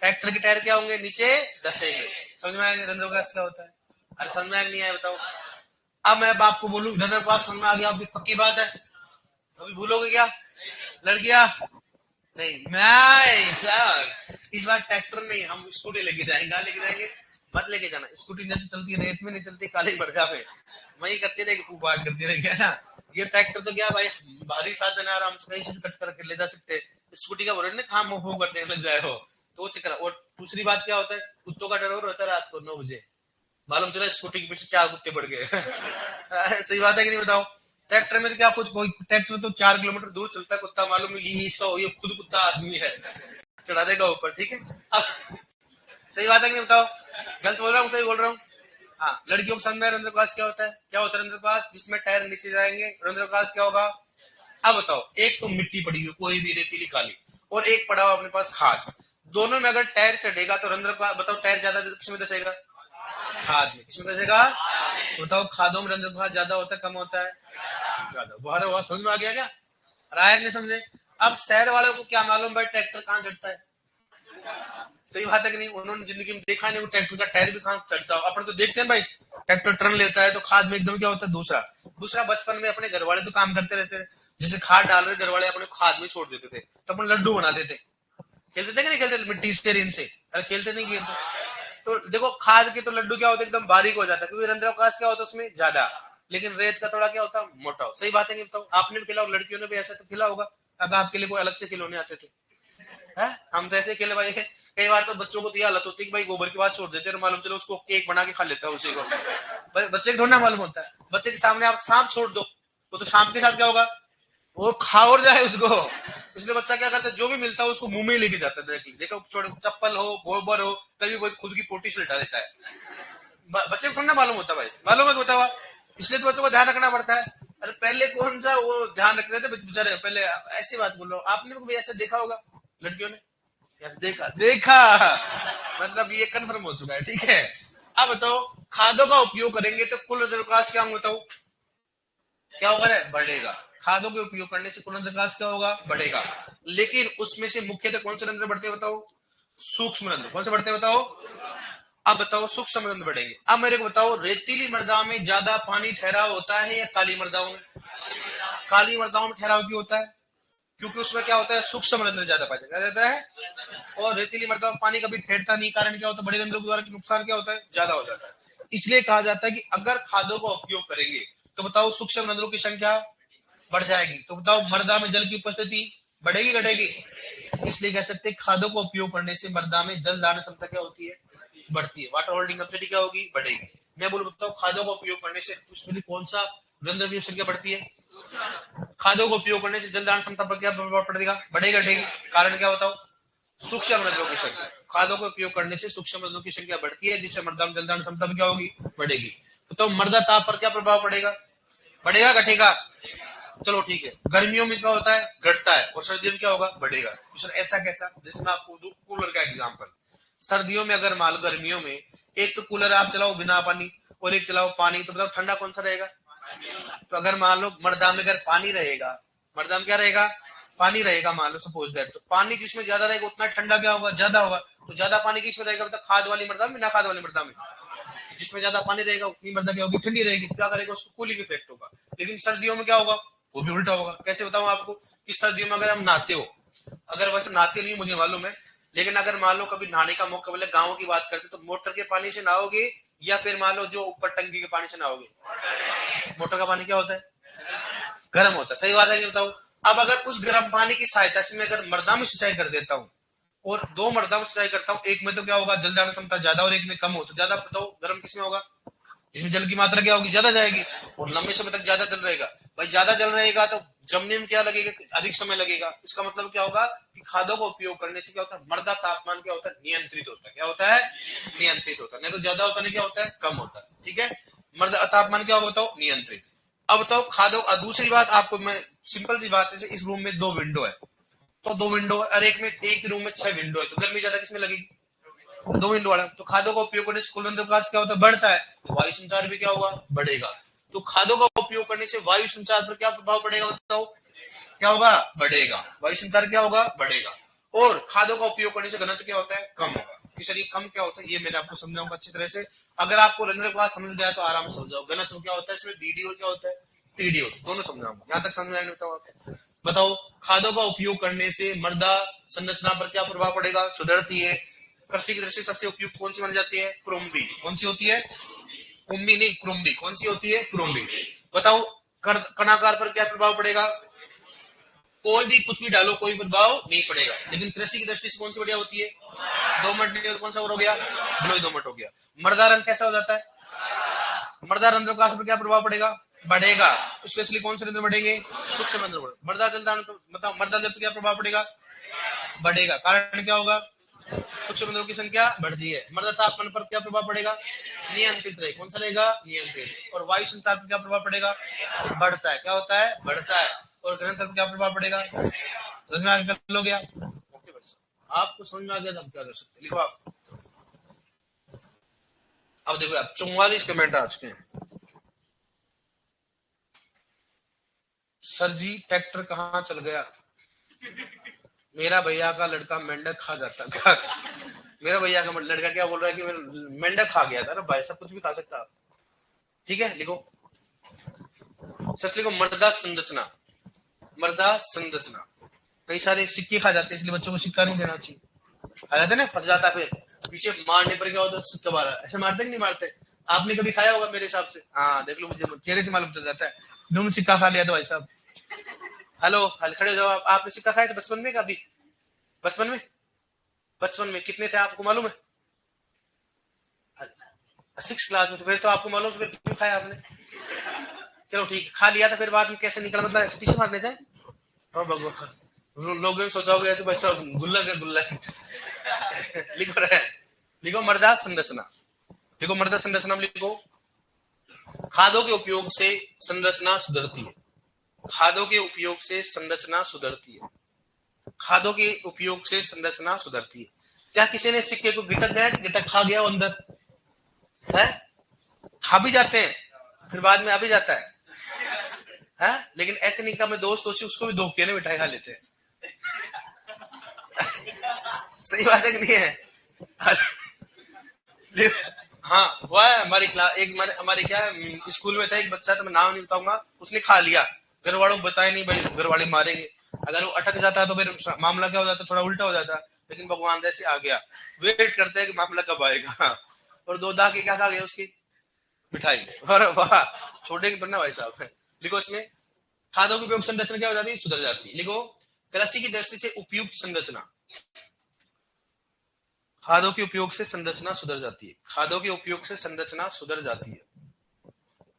ट्रैक्टर के टायर क्या होंगे, नीचे धसेंगे। समझ में आएगा रंध्रप्रकाश क्या होता है? अरे समझ में नहीं आया बताओ। अब मैं आपको बोलूं रंध्रप्रकाश समझ में आ गया, आपकी पक्की बात है, अभी भूलोगे क्या? लड़कियां नहीं, नहीं सर, इस बार ट्रैक्टर नहीं, हम स्कूटी लेके जाएंगे। लेके जाएंगे, मत लेके जाना स्कूटी, नहीं तो चलती रेत में, नहीं चलती काली बड़गा पे, वही करती रहेगी, खूब बात करती रहेगी, है ना। ये ट्रैक्टर तो क्या भाई, भारी साधन है, आराम से कहीं से भी कट करके ले जा सकते हैं। स्कूटी का बोले ना, खाम मोह करते लग जाए हो, तो वो चक्कर। और दूसरी बात क्या होता है, कुत्तों का डर और रहता है रात को 9 बजे, मालूम चला स्कूटी के पीछे 4 कुत्ते पड़ गए। सही बात है कि नहीं बताओ? ट्रैक्टर में क्या कुछ, कोई ट्रैक्टर तो 4 किलोमीटर दूर चलता है, कुत्ता मालूम है ये इसका, ये खुद कुत्ता आदमी है, चढ़ा देगा ऊपर, ठीक है। अब सही बात है कि नहीं बताओ? गलत बोल रहा हूँ सही बोल रहा हूँ? हाँ, लड़कियों को समझ में रंध्रप्रकाश क्या होता है? क्या होता है रंध्रप्रकाश? जिसमें टायर नीचे जाएंगे रंध्रप्रकाश क्या होगा? अब बताओ, एक तो मिट्टी पड़ी हुई कोई भी रेतीली काली, और एक पड़ा हुआ अपने पास खाद, दोनों में अगर टायर चढ़ेगा तो रंध्रप्रकाश, बताओ टायर ज्यादा किसमें दसेगा? खाद में। किसमें दसेगा? बताओ खादों में रंध्रप्रकाश ज्यादा होता है कम होता है? ज्यादा। बाहर हुआ, समझ में आ गया क्या? राय नहीं समझे? अब शहर वालों को क्या मालूम भाई ट्रैक्टर कहाँ चढ़ता है? सही बात है कि नहीं? उन्होंने जिंदगी में देखा नहीं वो ट्रैक्टर का टायर भी कहाँ चढ़ता हो। अपन तो देखते हैं भाई, ट्रैक्टर टर्न लेता है तो खाद में एकदम क्या होता है। दूसरा दूसरा बचपन में अपने घर वाले तो काम करते रहते थे, जैसे खाद डाल रहे घर वाले अपने खाद में छोड़ देते थे, तो अपन लड्डू बनाते थे। खेलते थे कि नहीं खेलते थे मिट्टी से रेन से? अरे खेलते नहीं खेलते। तो देखो खाद के तो लड्डू क्या होता है, एकदम बारीक हो जाता है, क्योंकि रंध्रप्रकाश क्या होता है उसमें ज्यादा, लेकिन रेत का थोड़ा क्या होता है, मोटा हो। सही बात है कि बताओ? आपने भी खेला, लड़कियों ने भी ऐसा तो खेला होगा। अब आपके लिए कोई अलग से खिलौने आते थे? है? हम तो ऐसे खेले भाई, कई बार तो बच्चों को तो यह हालत होती है कि भाई गोबर की बात छोड़ देते हैं, मालूम चलो उसको केक बना के खा लेता है उसी को। बच्चे को थोड़ा ना मालूम होता है, बच्चे के सामने आप सांप छोड़ दो, वो तो सांप के साथ क्या होगा, वो खा और जाए उसको। इसलिए बच्चा क्या करता है, जो भी मिलता है उसको मुंह में ही लेके जाता है। देखो छोटे चप्पल हो, गोबर हो, कभी कोई खुद की पोटी से लटा देता है। बच्चे को थोड़ा ना मालूम होता भाई, मालूम है बताओ? इसलिए तो बच्चों को ध्यान रखना पड़ता है। अरे पहले कौन सा वो ध्यान रखते थे बेचारे पहले। ऐसी बात बोल रहा हूँ, आपने भी ऐसा देखा होगा लड़कियों ने? यस, देखा देखा, मतलब ये कंफर्म हो चुका है, ठीक है। अब बताओ, खादों का उपयोग करेंगे तो कुल विकास क्या बताओ, क्या होगा? बढ़ेगा। खादों के उपयोग करने से कुल विकास क्या होगा? बढ़ेगा। लेकिन उसमें से मुख्यतः कौन से रंध्र बढ़ते हैं बताओ? सूक्ष्म रंध्र। कौन से बढ़ते हैं बताओ? अब बताओ सूक्ष्म रंध्र बढ़ेंगे। अब मेरे को बताओ, रेतीली मृदा में ज्यादा पानी ठहराव होता है या काली मृदाओं में? काली मृदाओं में ठहराव क्यों होता है? क्योंकि उसमें क्या होता है, सूक्ष्म रंध्र ज्यादा पाया जाता है। और रेतीली मृदा में पानी कभी ठहरता नहीं, कारण क्या होता है, बड़े रंध्रों के द्वारा नुकसान क्या होता है, ज्यादा हो जाता है। इसलिए कहा जाता है कि अगर खादों का उपयोग करेंगे तो बताओ सूक्ष्म रंध्रों की संख्या बढ़ जाएगी, तो बताओ मृदा में जल की उपस्थिति बढ़ेगी घटेगी? इसलिए कह सकते हैं खादों का उपयोग करने से मृदा में जल धारण क्षमता क्या होती है, बढ़ती है। वाटर होल्डिंग कैपेसिटी क्या होगी, बढ़ेगी। मैं बोलूं बताओ, खादों का उपयोग करने से उसमें कौन सा रंध्र की संख्या बढ़ती है? खादों का उपयोग करने से जल धारण क्षमता पर क्या प्रभाव पड़ेगा, बढ़ेगा घटेगी? कारण क्या बताओ? सूक्ष्म रंध्रों की संख्या। खादों का उपयोग करने से सूक्ष्म रंध्रों की संख्या बढ़ती है, जिससे मृदा में जलदान क्षमता क्या होगी, बढ़ेगी। तो मृदा ताप पर क्या प्रभाव पड़ेगा, बढ़ेगा घटेगा? चलो ठीक है। गर्मियों में क्या होता है, घटता है, और सर्दियों में क्या होगा, बढ़ेगा। सर ऐसा कैसा? जैसे मैं आपको दूं कूलर का एग्जांपल। सर्दियों में अगर मान लो, गर्मियों में एक तो कूलर आप चलाओ बिना पानी और एक चलाओ पानी, तो मतलब ठंडा कौन सा रहेगा? तो अगर मान लो मृदा में अगर पानी रहेगा, मृदा में क्या रहेगा, पानी रहेगा, मान लो सपोज दैट, तो पानी जिसमें ज्यादा रहेगा उतना ठंडा क्या होगा, ज्यादा होगा। तो ज्यादा पानी किसमें रहेगा, मतलब खाद वाली मृदा में, ना खाद वाली मृदा में? जिसमें ज्यादा पानी रहेगा उतनी मृदा क्या होगी, ठंडी रहेगी, क्या करेगा, उसको कूलिंग इफेक्ट होगा। लेकिन सर्दियों में क्या होगा, वो भी उल्टा होगा। कैसे बताऊं आपको? कि सर्दियों में अगर हम नहाते हो, अगर वैसे नहाते नहीं मुझे मालूम है, लेकिन अगर मान लो कभी नहाने का मौका मिले, गाँव की बात करते तो मोटर के पानी से नहाओगे या फिर मान लो जो ऊपर टंकी के पानी से नहाओगे? मोटर का पानी क्या होता है? गर्म होता है। सही बात है कि बताओ? अब अगर उस गर्म पानी की सहायता से मैं अगर मर्दा में सिंचाई कर देता हूँ और दो मर्दा में सिंचाई करता हूँ, एक में तो क्या होगा, जल जाने क्षमता ज्यादा और एक में कम हो, तो ज्यादा बताओ गर्म किसमें होगा? जिसमें जल की मात्रा क्या होगी, ज्यादा जाएगी और लंबे समय तक ज्यादा जल रहेगा। भाई ज्यादा जल रहेगा तो जमने में क्या लगेगा, अधिक समय लगेगा। इसका मतलब क्या होगा कि खादों का उपयोग करने से क्या होता है, मृदा तापमान क्या होता है, नियंत्रित होता है। क्या होता है? नियंत्रित होता है। नहीं तो ज्यादा होता नहीं क्या होता है, कम होता है। ठीक है, मृदा तापमान क्या होगा बताओ, नियंत्रित। अब बताओ खादों, दूसरी बात आपको मैं सिंपल सी बात है, इस रूम में दो विंडो है, तो दो विंडो है और एक में, एक रूम में 6 विंडो है, तो गर्मी ज्यादा किसमें लगेगी? दो विंडो वाला। तो खादों का उपयोग करने से कुल प्रकाश क्या होता है, बढ़ता है, तो वायु संचार भी क्या होगा, बढ़ेगा। तो खादों का उपयोग करने से वायु संचार पर क्या प्रभाव पड़ेगा बताओ? क्या होगा, बढ़ेगा। वायु संचार क्या होगा, बढ़ेगा। और खादों का उपयोग करने से घनत्व क्या होता है, कम होगा। किसलिए कम क्या होता है ये मैंने आपको समझाऊंगा अच्छी तरह से। अगर आपको रंजन का समझ गया तो आराम से समझ जाओ। घनत्व क्या होता है, इसमें डीडी क्या होता है, टीडी होता है, दोनों समझाऊंगा। यहां तक समझ में आएगा? बताओ आप बताओ। खादों का उपयोग करने से मृदा संरचना पर क्या प्रभाव पड़ेगा, सुधरती है। कृषि की दृष्टि सबसे उपयुक्त कौन सी मानी जाती है, क्रोम्बी। कौन सी होती है, कुंभी नहीं, क्रोम्बी। कौन सी होती है, क्रोम्बी। बताओ कणाकार पर क्या प्रभाव पड़ेगा, कोई भी कुछ भी डालो कोई प्रभाव नहीं पड़ेगा। लेकिन कृषि की दृष्टि से कौन सी बढ़िया होती है, दोमट नहीं, कौन सा और हो गया, बलुई दोमट हो गया। मृदा रंग कैसा हो जाता है, मृदा रंध्र विकास पर क्या प्रभाव पड़ेगा, बढ़ेगा। स्पेशली कौन से रंध्र बढ़ेंगे, सूक्ष्म रंध्र। मृदा जलदान मतलब मृदा जल पर क्या प्रभाव पड़ेगा, बढ़ेगा। कारण क्या होगा, सूक्ष्म रंध्रों की संख्या बढ़ती है। मृदा तापमान पर क्या प्रभाव पड़ेगा, नियंत्रित रहे। कौन सा रहेगा, नियंत्रित। और वायु संचार पर क्या प्रभाव पड़ेगा, बढ़ता है। क्या होता है, बढ़ता है। और घनत्व पर क्या प्रभाव पड़ेगा, समझ में आ गया? ओके बस, आपको समझ में आ गया तो हम क्या कर सकते, लिखो आप। अब देखो आप 44 कमेंट आ चुके हैं। सर जी ट्रैक्टर कहाँ चल गया, मेरा भैया का लड़का मेंढक खा जाता था। मेरा भैया का लड़का क्या बोल रहा है कि मेंढक खा गया था ना भाई, सब कुछ भी खा सकता। ठीक है, लिखो सच, लिखो मृदा संरचना। मृदा संरचना, कई सारे सिक्के खा जाते हैं, इसलिए बच्चों को सिक्का नहीं देना चाहिए। खा जाते ना, फंस जाता, फिर पीछे मारने पर क्या होता है, सिक्का मारा। ऐसे मारते कि नहीं मारते, आपने कभी खाया होगा मेरे हिसाब से। हाँ देख लो, मुझे चेहरे से मालूम चल जाता है। दोनों सिक्का खा लिया था भाई साहब। हेलो, हल खड़े हो जाओ। आपने सिक्का खाया था बचपन में, कभी बचपन में? बचपन में कितने थे आपको मालूम है? 6 क्लास में। तो फिर तो आपको मालूम, फिर क्यों खाया आपने? चलो ठीक, खा लिया था, फिर बाद में कैसे निकला, मतलब ऐसे पीछे मारने थे? ओ भगवान, लोगों ने सोचा होगा तो भाई साहब गुल्ला का गुल्ला। लिखो रहे, लिखो मृदा संरचना। लिखो मृदा संरचना में लिखो, खादों के उपयोग से संरचना सुधरती है। खादों के उपयोग से संरचना सुधरती है। खादों के उपयोग से संरचना सुधरती है। क्या किसी ने सिक्के को गिटक दिया, गिटक खा गया अंदर है? खा भी जाते हैं, फिर बाद में आ भी जाता है? लेकिन ऐसे नहीं, मैं दोस्त हो उसको भी धोखे ने मिठाई खा लेते हैं। सही बात है कि नहीं है? हाँ हुआ है। हमारी क्लास एक हमारे क्या स्कूल में था एक बच्चा, तो मैं नाम नहीं बताऊंगा, उसने खा लिया। घर वालों को बताया नहीं, भाई घर वाले मारेंगे। अगर वो अटक जाता तो फिर मामला क्या हो जाता, थोड़ा उल्टा हो जाता। लेकिन भगवान जैसे आ गया, वेट करते हैं कि मामला कब आएगा। और दो दा के क्या खा गया, उसकी मिठाई। और वाह, छोड़ेंगे तो ना भाई साहब। लिखो इसमें, खादों की उपयोग संरचना क्या हो जाती है, सुधर जाती है। लिखो कृषि की दृष्टि से उपयुक्त संरचना। खादों के उपयोग से संरचना सुधर जाती है। खादों के उपयोग से संरचना सुधर जाती है।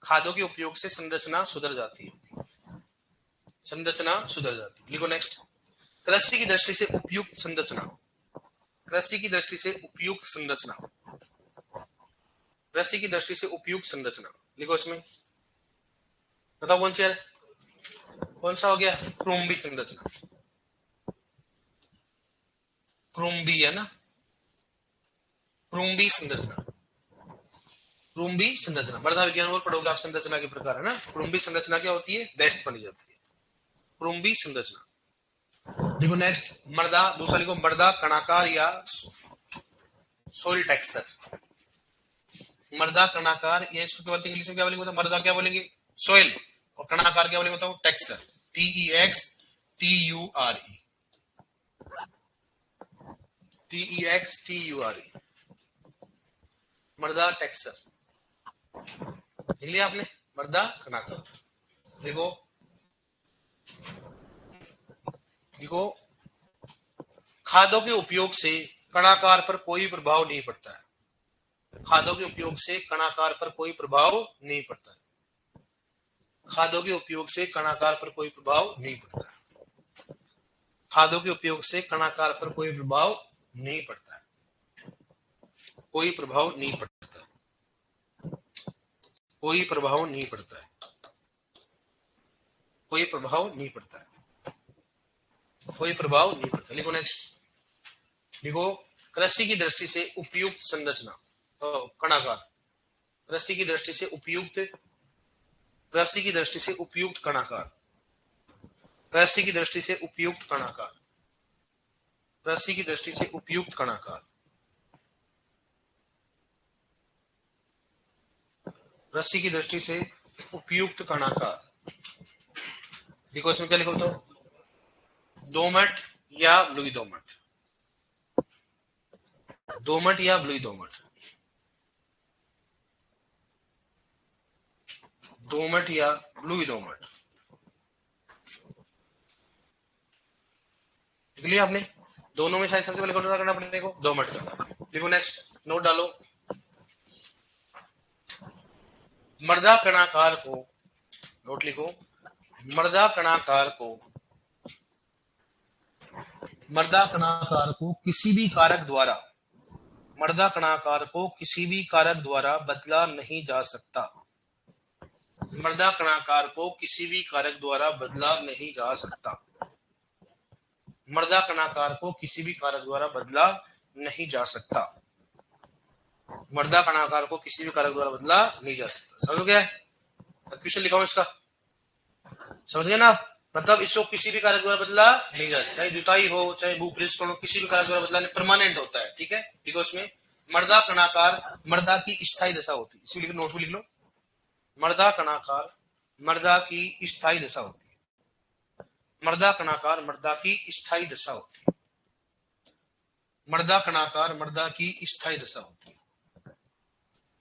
खादों के उपयोग से संरचना सुधर जाती है। संरचना सुधर जाती है। लिखो नेक्स्ट, कृषि की दृष्टि से उपयुक्त संरचना। कृषि की दृष्टि से उपयुक्त संरचना। कृषि की दृष्टि से उपयुक्त संरचना। लिखो इसमें, बताओ कौन सी है, कौन सा हो गया, क्रोम्बी संरचना। क्रोम्बी है ना, क्रोम्बी संरचना। क्रोम्बी संरचना, मृदा विज्ञान और पढ़ोगे आप, संरचना के प्रकार है ना। क्रोम्बी संरचना क्या होती है, बेस्ट बनी जाती है क्रोम्बी संरचना। देखो नेक्स्ट, मृदा, दूसरा लिखो मृदा कणाकार या सोइल टेक्सचर। मृदा कणाकार, ये इसको क्या बोलते हैं इंग्लिश में, क्या बोलेंगे बताओ? मृदा क्या बोलेंगे, सोइल। और कणाकार क्या बोलेंगे बताओ, टेक्सचर। TEXTURE। TEXTURE, मर्दा टेक्सर। लिख लिया आपने, मर्दा कणाकार। देखो देखो, खादों के उपयोग से कणाकार पर कोई प्रभाव नहीं पड़ता है। खादों के उपयोग से कणाकार पर कोई प्रभाव नहीं पड़ता है। खादों के उपयोग से कणाकार पर कोई प्रभाव नहीं पड़ता है। खादों के उपयोग से कणाकार पर कोई प्रभाव नहीं पड़ता है। कोई प्रभाव नहीं पड़ता है। कोई प्रभाव नहीं पड़ता है। कोई प्रभाव नहीं पड़ता है। कोई प्रभाव नहीं पड़ता। लिखो नेक्स्ट। लिखो, कृषि की दृष्टि से उपयुक्त संरचना कणाकार। कृषि की दृष्टि से उपयुक्त, कृषि की दृष्टि से उपयुक्त कणाकार। कृषि की दृष्टि से उपयुक्त कणाकार। कृषि की दृष्टि से उपयुक्त कणाकार। कृषि की दृष्टि से उपयुक्त कणाकार। देखो इसमें क्या लिखो तो, दोमट या ब्लूई दोमट। दोमट या ब्लूई दोमट। दोमट या ब्लूई दोमट। लिख लिया आपने। दोनों में शायद सबसे पहले कौन सा करना अपने को, दोमट करना। लिखो नेक्स्ट, नोट डालो। मर्दा कणाकार को, नोट लिखो, मर्दा कणाकार को, मर्दा कणाकार को किसी भी कारक द्वारा, मर्दा कणाकार को किसी भी कारक द्वारा बदला नहीं जा सकता। मर्दा कणाकार को किसी भी कारक द्वारा बदला नहीं जा सकता। मर्दा कणाकार को किसी भी कारक द्वारा बदला नहीं जा सकता। मर्दा कणाकार को किसी भी कारक द्वारा बदला नहीं जा सकता। समझ गया? क्वेश्चन लिखा हूं इसका, समझ गए ना आप? मतलब इसको किसी भी कारक द्वारा बदला नहीं जाता, चाहे जुताई हो चाहे भूपृष्ठ हो, किसी भी कारक द्वारा बदला परमानेंट होता है। ठीक है, देखो उसमें मर्दा कणाकार मर्दा की स्थायी दशा होती है। इसमें नोट में लिख लो, मर्दा कणाकार मर्दा की स्थायी दशा होती है। मर्दा कणाकार मर्दा की स्थायी दशा होती है। मर्दा कणाकार मर्दा की स्थायी दशा होती है।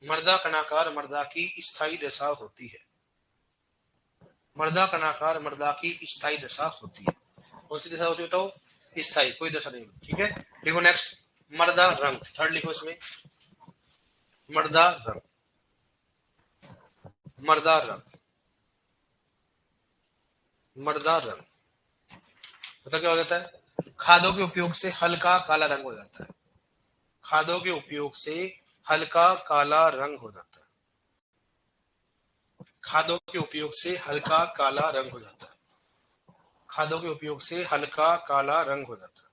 मर्दा कणाकार मर्दा की स्थायी दशा होती है। मर्दा कणाकार मर्दा की स्थायी दशा होती है। कौन सी दशा होती है तो, स्थायी, कोई दशा नहीं होती। ठीक है, देखो नेक्स्ट, मर्दा रंग। थर्ड लिखो इसमें, मर्दा रंग। मर्दा रंग। मर्दा रंग पता क्या हो जाता है? खादों के उपयोग से हल्का काला रंग हो जाता है। खादों के उपयोग से हल्का काला रंग हो जाता है। खादों के उपयोग से हल्का काला रंग हो जाता है। खादों के उपयोग से हल्का काला रंग हो जाता है।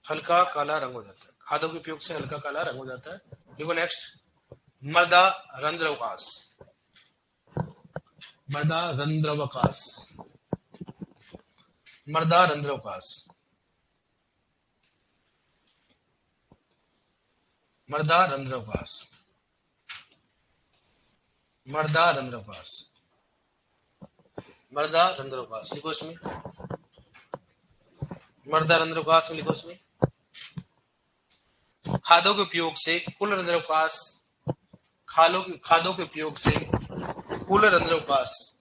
हल्का काला रंग हो जाता है। खादों के उपयोग से हल्का काला रंग हो जाता है। देखो नेक्स्ट, मर्दा रंध्रवकाश। मर्दा रंध्रवकाश। मर्दा रंध्रवकाश। मर्दा रंध्रवकाश। मर्दा रंध्रवकाश। मर्दा रंध्रवकाश लिखो इसमें, मर्दा रंध्रवकाश लिखो इसमें। खादों के उपयोग से कुल रंध्रवकाश, खादों के उपयोग से कुल रंध्रवकाश,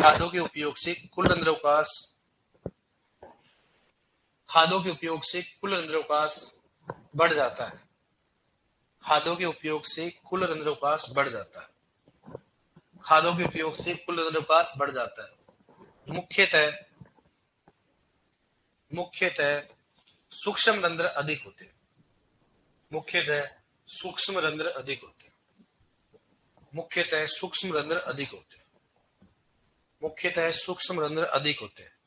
खादों के उपयोग से कुल रंध्रवकाश, खादों के उपयोग से कुल रंध्रवकाश बढ़ जाता है। खादों के उपयोग से कुल रंध्रवकाश बढ़ जाता है। खादों के उपयोग से कुल रंध्रवकाश बढ़ जाता है। मुख्यतः सूक्ष्म रंध्र अधिक होते हैं। मुख्यतः सूक्ष्म रंध्र अधिक होते हैं। मुख्यतः सूक्ष्म रंध्र अधिक होते हैं। मुख्यतः सूक्ष्म रंध्र अधिक होते हैं।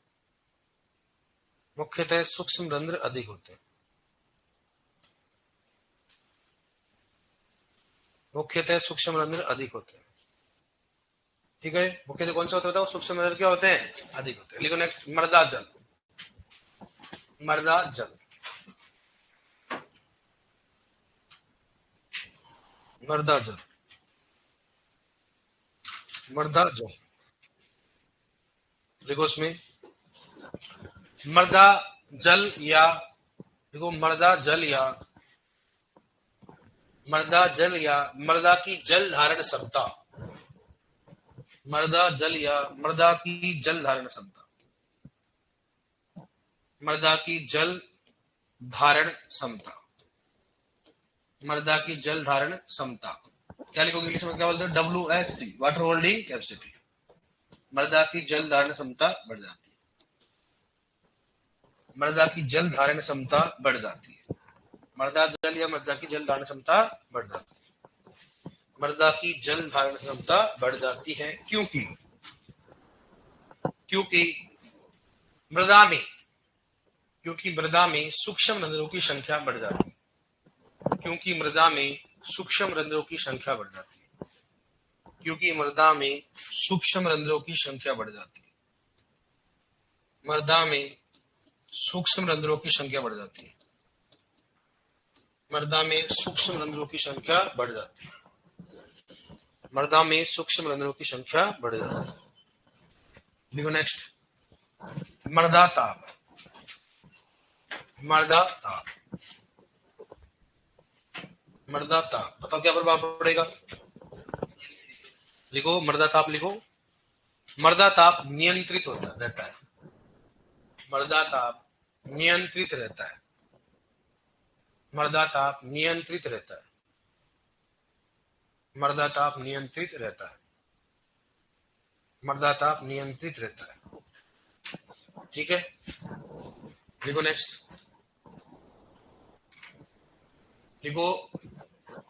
मुख्यतः सूक्ष्म रंध्र अधिक होते हैं। मुख्यतः सूक्ष्म रंध्र अधिक होते हैं। ठीक है, मुख्यतः कौन सा होता है? सूक्ष्म रंध्र क्या होते हैं? अधिक होते हैं। लिखो नेक्स्ट, मर्दा जल। मर्दा जल। मर्दा जल। मर्दा जल लिखो उसमें, मर्दा जल या, देखो मर्दा जल या, मर्दा जल या, मर्दा की जल धारण क्षमता, मर्दा जल या, मर्दा की जल धारण क्षमता, मर्दा की जल धारण क्षमता, मर्दा की जल धारण क्षमता, क्या लिखोगे इंग्लिश में, क्या बोलते हैं, WHC, वाटर होल्डिंग कैपेसिटी। मर्दा की जल धारण क्षमता बढ़ जाती है, मर्दा की जल धारण क्षमता बढ़ जाती है, मर्दा जल या मर्दा की जल धारण क्षमता बढ़ जाती है, मर्दा की जल धारण क्षमता बढ़ जाती है क्योंकि, क्योंकि मृदा में, क्योंकि मृदा में सूक्ष्म रंध्रों की संख्या बढ़ जाती है, क्योंकि मृदा में सूक्ष्म रंध्रों की संख्या बढ़ जाती है, क्योंकि मृदा में सूक्ष्म रंध्रों की संख्या बढ़ जाती है, मृदा में सूक्ष्म रंध्रों की संख्या बढ़ जाती है, मृदा में सूक्ष्म रंध्रों की संख्या बढ़ जाती है, मृदा में सूक्ष्म रंध्रों की संख्या बढ़ जाती है। देखो नेक्स्ट, मृदा ताप, मृदा ताप, मृदा ताप, बताओ क्या प्रभाव पड़ेगा, लिखो मृदा ताप, लिखो मृदा ताप नियंत्रित होता रहता है, मृदा ताप नियंत्रित रहता है, मृदा ताप नियंत्रित रहता है, मृदा ताप नियंत्रित रहता है, मृदा ताप नियंत्रित रहता है, ठीक है। देखो नेक्स्ट, देखो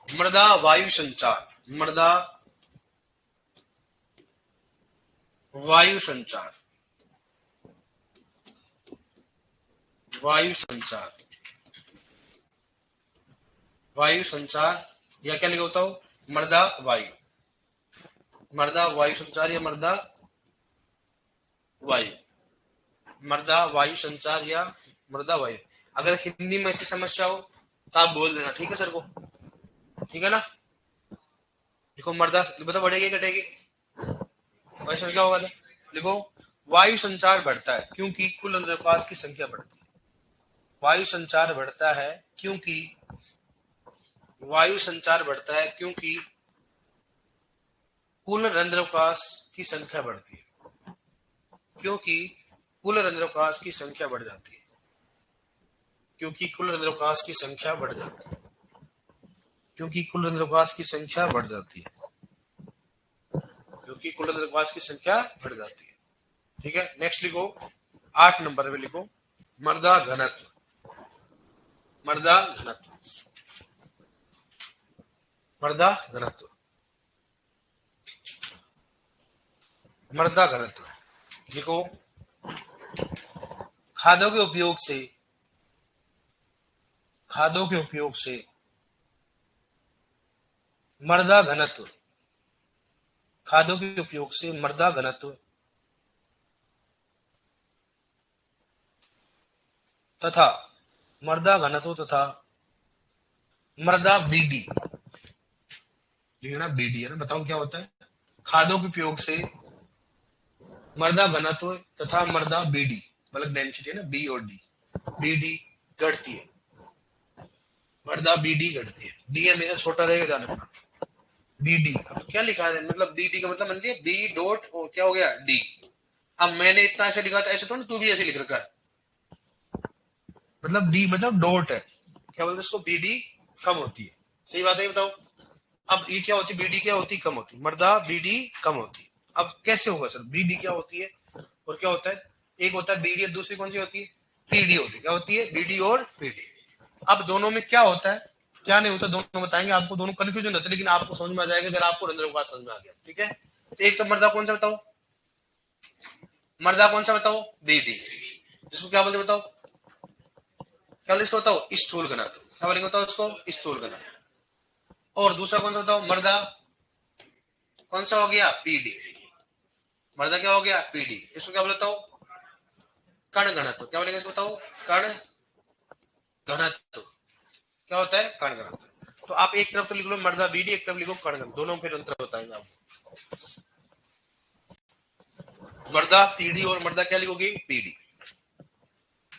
मृदा वायु संचार, मृदा वायु संचार, वायु संचार, वायु संचार, या क्या लिखा होता हो, मृदा वायु, मृदा वायु संचार या मृदा वायु, मृदा वायु संचार या मृदा वायु। अगर हिंदी में ऐसी समस्या हो तो आप बोल देना, ठीक है सर को, ठीक है ना। देखो मृदा, बताओ बढ़ेगी घटेगी, वैसे क्या होगा, देखो वायु संचार बढ़ता है क्योंकि कुल अंतरपास की संख्या बढ़ती है, वायु संचार बढ़ता है क्योंकि, वायु संचार बढ़ता है क्योंकि कुल रंध्रकाश की संख्या बढ़ती है, क्योंकि कुल रंध्रकाश की संख्या बढ़ जाती है, क्योंकि कुल रंध्रकाश की संख्या बढ़ जाती है, क्योंकि कुल रंध्रकाश की संख्या बढ़ जाती है, क्योंकि कुल रंध्रकाश की संख्या बढ़ जाती है, ठीक है। नेक्स्ट लिखो 8 नंबर पे लिखो मृदा घनत्व, मृदा घनत्व, मृदा घनत्व, मृदा घनत्व, लिखो खादों के उपयोग से, खादों के उपयोग से मृदा घनत्व, खादों के उपयोग से मृदा घनत्व तथा मृदा घनत्व तथा मृदा बीडी, ना बीडी है ना, बताओ क्या होता है, खादों के उपयोग से मृदा घनत्व तथा मृदा बीडी, मतलब डेंसिटी है ना, बी और डी, बीडी घटती है, मृदा बीडी घटती है, डी हमेशा छोटा रहेगा ध्यान रखना, बीडी। अब क्या लिखा है, मतलब बीडी का मतलब मान लीजिए बी डॉट क्या हो गया डी, अब मैंने इतना ऐसे लिखा था, ऐसे तो ना तू भी ऐसे लिख रखा है, मतलब डी मतलब डॉट है, क्या बोलते हैं इसको, बीडी कम होती है, सही बात है, बताओ। अब ये क्या होती है, बीडी क्या होती है, कम होती है, मर्दा बीडी कम होती है। अब कैसे होगा सर, बीडी क्या होती है और क्या होता है, एक होता है बीडी, दूसरी कौन सी होती है, पीडी होती है, क्या होती है, बीडी और पीडी। अब दोनों में क्या होता है क्या नहीं होता, दोनों बताएंगे आपको, दोनों कंफ्यूजन होते हैं, लेकिन आपको समझ में आ जाएगा अगर आपको रंध्रपात समझ में आ गया, ठीक है। तो एक तो मर्दा कौन सा बताओ, मर्दा कौन सा बताओ, बीडी, जिसको क्या बोलते बताओ, क्या लिस्ट बताओ, स्थूल घनत्व, क्या बोलेंगे बताओ उसको, स्थूल घनत्व। और दूसरा कौन सा बताओ, मर्दा कौन सा हो गया, पीडी, मर्दा क्या हो गया, पीडी, इसको क्या बोलता हूँ, कण घनत्व, क्या बोलेंगे इसको बताओ, कण घनत्व, क्या होता है, कण घनत्व। तो आप एक तरफ तो लिख लो मर्दा बीडी, एक तरफ लिखो कण घनत्व, दोनों फिर अंतर बताएंगे आपको, मर्दा पीडी और मर्दा क्या लिखोगे, पीडी।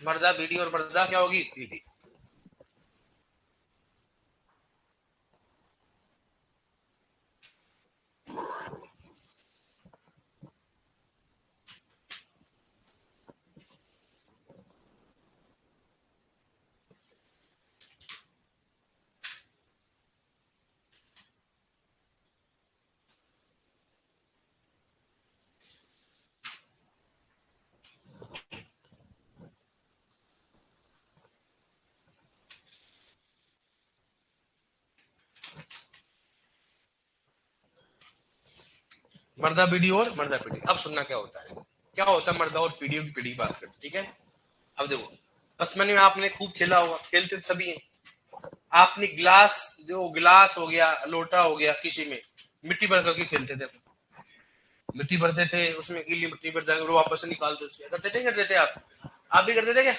मर्दा बीडी और मर्दा क्या होगी? पीडी। मर्दा बीडी और मर्दा पीडी। अब सुनना क्या होता है, क्या होता है मर्दा और पीढ़ियों की पीढ़ी बात करते, ठीक है। अब देखो, बचपन में आपने खूब खेला होगा, खेलते तो सभी हैं। आपने गिलास, जो गिलास हो गया, लोटा हो गया, किसी में मिट्टी भर करके खेलते थे। मिट्टी भरते थे, उसमें गीली मिट्टी भर जाकर वापस से निकालते थे, करते थे, करते थे आप भी करते थे क्या?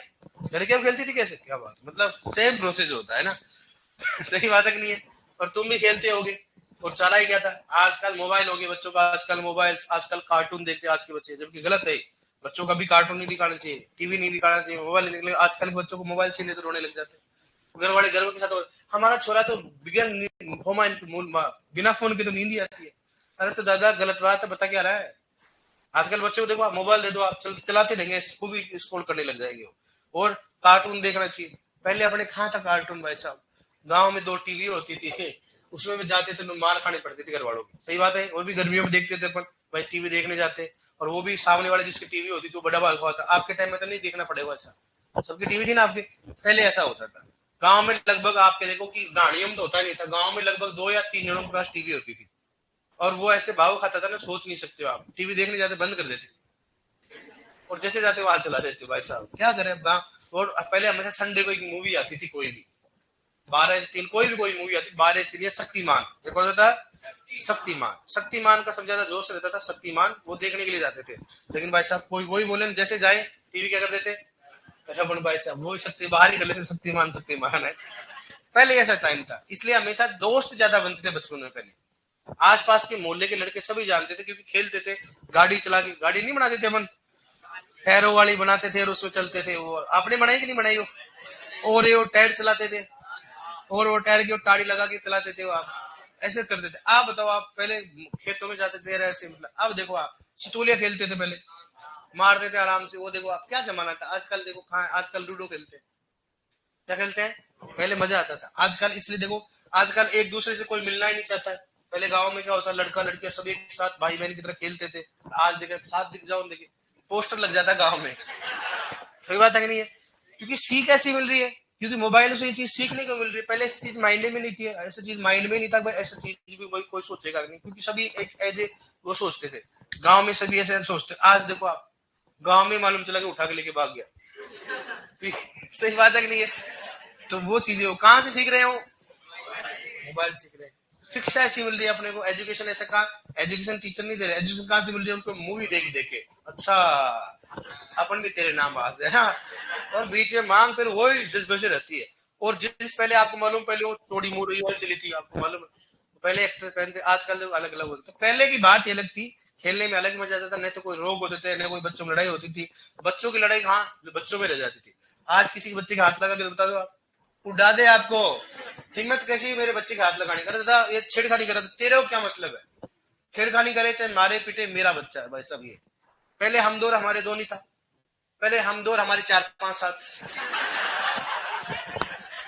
लड़कियां खेलती थी कैसे? क्या बात, मतलब सेम प्रोसेस होता है ना। सही बात है कि नहीं है? और तुम भी खेलते होगे। और चारा ही क्या था, आजकल मोबाइल हो गए बच्चों का, आजकल मोबाइल, आजकल कार्टून देखते आज के बच्चे, जबकि गलत है। बच्चों का भी कार्टून नहीं दिखाना चाहिए, टीवी नहीं दिखाना चाहिए, मोबाइल नहीं दिखाना। आजकल के बच्चों को मोबाइल छीने तो रोने लग जाते हैं। घर वाले गर्व के साथ हमारा छोरा तो बिना फोन के तो नींद ही आती है। अरे तो दादा गलत बात है, बता क्या रहा है? आजकल बच्चों को देखो, आप मोबाइल दे दो, आप चलाते रहेंगे, खूब भी स्क्रॉल करने लग जाएंगे। और कार्टून देखना चाहिए। पहले अपने कहाँ था कार्टून भाई साहब? गांव में 2 टीवी होती थी, उसमें भी जाते थे तो मार खानी पड़ती थी घर वालों की। सही बात है, वो भी गर्मियों में देखते थे अपन, भाई टीवी देखने जाते। और वो भी सामने वाले जिसकी टीवी होती थी वो बड़ा भाग था। आपके टाइम में तो नहीं देखना पड़ेगा ऐसा, सबकी टीवी थी ना आपके। पहले ऐसा होता था। गांव में लगभग आपके देखो कि गाड़ियों में तो होता नहीं था, गांव में लगभग 2 या 3 जनों के पास टीवी होती थी। और वो ऐसे भाव खाता था ना, सोच नहीं सकते हो आप। टीवी देखने जाते बंद कर देते, और जैसे जाते वहां चला देते भाई साहब, क्या करें और पहले हमेशा संडे को एक मूवी आती थी, कोई भी 12 से 3, कोई भी कोई मूवी आती, 12 से 3 शक्तिमान, ये कौन सा था? शक्तिमान। शक्तिमान का सबसे ज्यादा जोश रहता था, शक्तिमान वो देखने के लिए जाते थे। लेकिन भाई साहब कोई वही बोले जैसे जाए, टीवी क्या कर देते, रमन भाई साहब वो शक्ति बाहर ही कर लेते, शक्तिमान शक्तिमान है। पहले ऐसा टाइम था, इसलिए हमेशा दोस्त ज्यादा बनते थे बचपन में। पहले आसपास के मोहल्ले के लड़के सभी जानते थे, क्योंकि खेलते थे। गाड़ी चला के, गाड़ी नहीं बनाते थे अपन, टैरो वाली बनाते थे और उसमें चलते थे। वो आपने बनाई कि नहीं बनाई हो? और ये वो टायर चलाते थे, और वो टायर की ताड़ी लगा के चलाते थे वो। आप ऐसे करते थे। आप बताओ, आप पहले खेतों में जाते थे ऐसे, मतलब अब देखो आप सितोलिया खेलते थे पहले, मारते थे आराम से। वो देखो आप क्या जमाना था। आजकल देखो कहाँ, आजकल लूडो खेलते हैं, क्या खेलते हैं? पहले मजा आता था। आजकल इसलिए देखो, आजकल एक दूसरे से कोई मिलना ही नहीं चाहता है। पहले गांव में क्या होता, लड़का लड़कियां सब एक साथ भाई बहन की तरह खेलते थे। आज देखे साथ दिख जाओ, देखे पोस्टर लग जाता है गांव में। सही बात है कि नहीं है? क्योंकि सीख ऐसी मिल रही है, क्योंकि मोबाइल से ये चीज सीखने को मिल रही है। पहले ऐसी चीज माइंड में नहीं थी, ऐसी चीज माइंड में नहीं था, ऐसा चीज भी कोई सोचेगा नहीं, क्योंकि सभी एक एज ए वो सोचते थे। गांव में सभी ऐसे सोचते। आज देखो आप, गांव में मालूम चला कि उठा के लेके भाग गया। तो सही बात है कि नहीं है? तो वो चीजें वो कहाँ से सीख रहे हो? मोबाइल सीख रहे हैं। शिक्षा ऐसी मिल रही है अपने को, एजुकेशन ऐसा कहा, एजुकेशन टीचर नहीं दे रहे, एजुकेशन कहाँ से मिल रही है उनको? मूवी देख देख के। अच्छा, अपन भी तेरे नाम आज है ना। और बीच में मांग फिर वही जज्बे रहती है। और जिस पहले आपको मालूम, पहले वो चोड़ी मोड़ी वाली चली थी, आपको मालूम है? पहले एक्टर पहनते, आजकल तो अलग अलग होते। तो पहले की बात ही अलग थी, खेलने में अलग मजा आता था। नहीं तो कोई रोग होते थे, नहीं कोई बच्चों में लड़ाई होती थी। बच्चों की लड़ाई हाँ, जो बच्चों में रह जाती थी। आज किसी के बच्चे के हाथ लगा के बता दो आप, उड़ा दे आपको। हिम्मत कैसी मेरे बच्चे के हाथ लगाने? कर दादा ये छेड़खानी कर, तेरे को क्या मतलब है? छेड़खानी करे चाहे मारे पीटे, मेरा बच्चा है भाई सब। ये पहले हम दो हमारे दो नहीं था, पहले हम दो हमारे 4 5 7।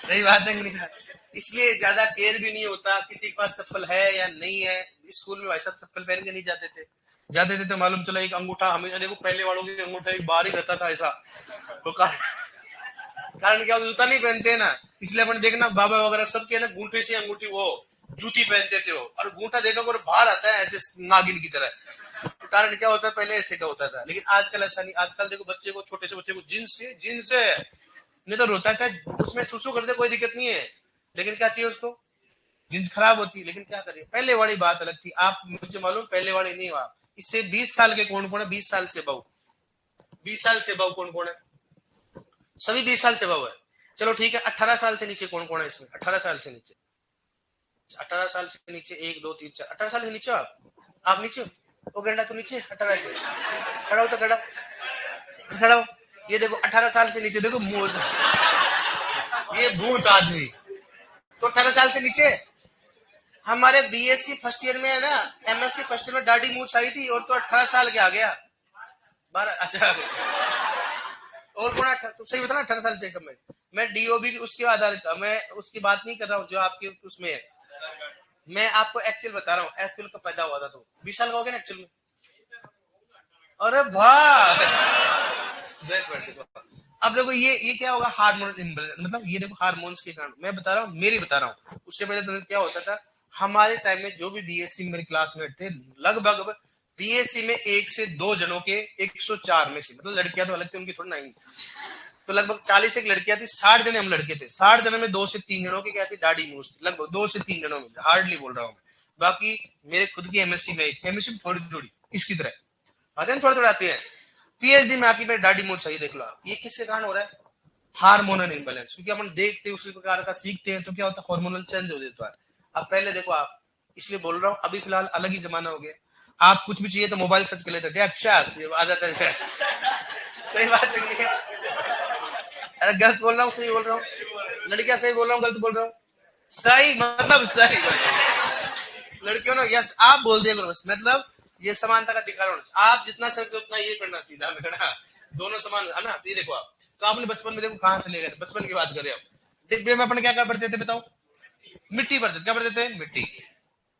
सही बात है कि नहीं है? इसलिए ज्यादा केयर भी नहीं होता किसी के पास चप्पल है या नहीं है। स्कूल में भाई साहब चप्पल पहन के नहीं जाते थे। जाते थे तो मालूम चला एक अंगूठा, हमेशा देखो पहले वालों के अंगूठा एक बाहर ही रहता था ऐसा। तो कारण क्या, जूता नहीं पहनते हैं ना, इसलिए अपन देखना बाबा वगैरह सबके ना अंगूठे से अंगूठी वो जूती पहनते थे वो। और अंगूठा देखा और बाहर आता है ऐसे नागिन की तरह। तो कारण क्या होता है, पहले ऐसे का होता था। लेकिन आजकल ऐसा नहीं। आजकल देखो बच्चे को, छोटे से बच्चे को जींस से नहीं तो रोता है, चाहे उसमें सुसु कर दे कोई दिक्कत नहीं है, लेकिन क्या चाहिए उसको? जींस खराब होती है। लेकिन क्या करिए, पहले वाली बात अलग थी। आप मुझे मालूम पहले वाली नहीं हो आप। इससे 20 साल के कौन कौन है? 20 साल से बहु, 20 साल से बहु कौन कौन है? सभी 20 साल से बहु है। चलो ठीक है, 18 साल से नीचे कौन कौन है इसमें? 18 साल से नीचे, 18 साल से नीचे 1 2 3 4, 18 साल से नीचे हो आप नीचे हो। वो गंडा तो नीचे 18 से। खड़ा हो तो खड़ा, खड़ा हो। ये देखो 18 साल से नीचे देखो मुंह, ये भूत आदमी तो 18 साल से नीचे। हमारे बीएससी फर्स्ट ईयर में है ना, एमएससी फर्स्ट ईयर में दाढ़ी मूछ आई थी और तो 18 साल के आ गया 12। अच्छा और कौन तो सही बता ना 18 साल से कम में। मैं डीओबी उसके आधार का मैं उसकी बात नहीं कर रहा हूँ जो आपके उसमें है। मैं आपको एक्चुअल बता रहा हूँ, एक्चुअल का पैदा हुआ था तो 20 साल का हो गया ना एक्चुअल में। अरे वाह, अब देखो ये क्या होगा, हार्मोन इम्बैलेंस, मतलब ये देखो हार्मोन्स के कारण मैं बता रहा हूँ, मेरी बता रहा हूँ। उससे पहले तो क्या होता था हमारे टाइम में, जो भी बीएससी मेरे क्लासमेट थे लगभग बीएससी में 1 से 2 जनों के 104 में से, मतलब लड़कियां तो अलग थी उनकी थोड़ी नहीं, तो लगभग 40 एक लड़कियां थी, 60 जने हम लड़के थे। 60 जनों में 2 से 3 जनों की क्या थी, दाढ़ी मूछ थी, लगभग 2 से 3 जनों में, हार्डली बोल रहा हूँ। बाकी मेरे खुद की एमएससी में एमएससी थोड़ी थोड़ी इसकी तरह आते हैं, थोड़े थोड़े आते हैं। पीएचडी में आके मेरी दाढ़ी मूछ सही देख लो आप, ये किसके कारण हो रहा है, हार्मोनल इम्बैलेंस। क्योंकि अपन देखते हैं उसी प्रकार का सीखते हैं तो क्या होता है, हार्मोनल चेंज हो जाता है। अब पहले देखो आप, इसलिए बोल रहा हूँ अभी फिलहाल अलग ही जमाना हो गया, आप कुछ भी चाहिए तो मोबाइल सर्च कर लेते थे, अच्छा आ जाता है। सही बात है, अरे गलत बोल रहा हूँ सही बोल रहा हूँ, लड़कियां सही बोल रहा हूँ गलत बोल रहा हूँ, सही मतलब सही लड़कियों ना, यस आप बोल दिया करो बस, मतलब ये समानता का अधिकार होना, आप जितना सकते उतना ये करना चाहिए ना, दोनों समान है ना। तो ये देखो आप, तो आपने बचपन में देखो कहां से ले गए, बचपन की बात कर रहे हैं आप, डिब्बे में अपन क्या कर पढ़ते थे बताओ, मिट्टी भरते थे, क्या भरते थे मिट्टी।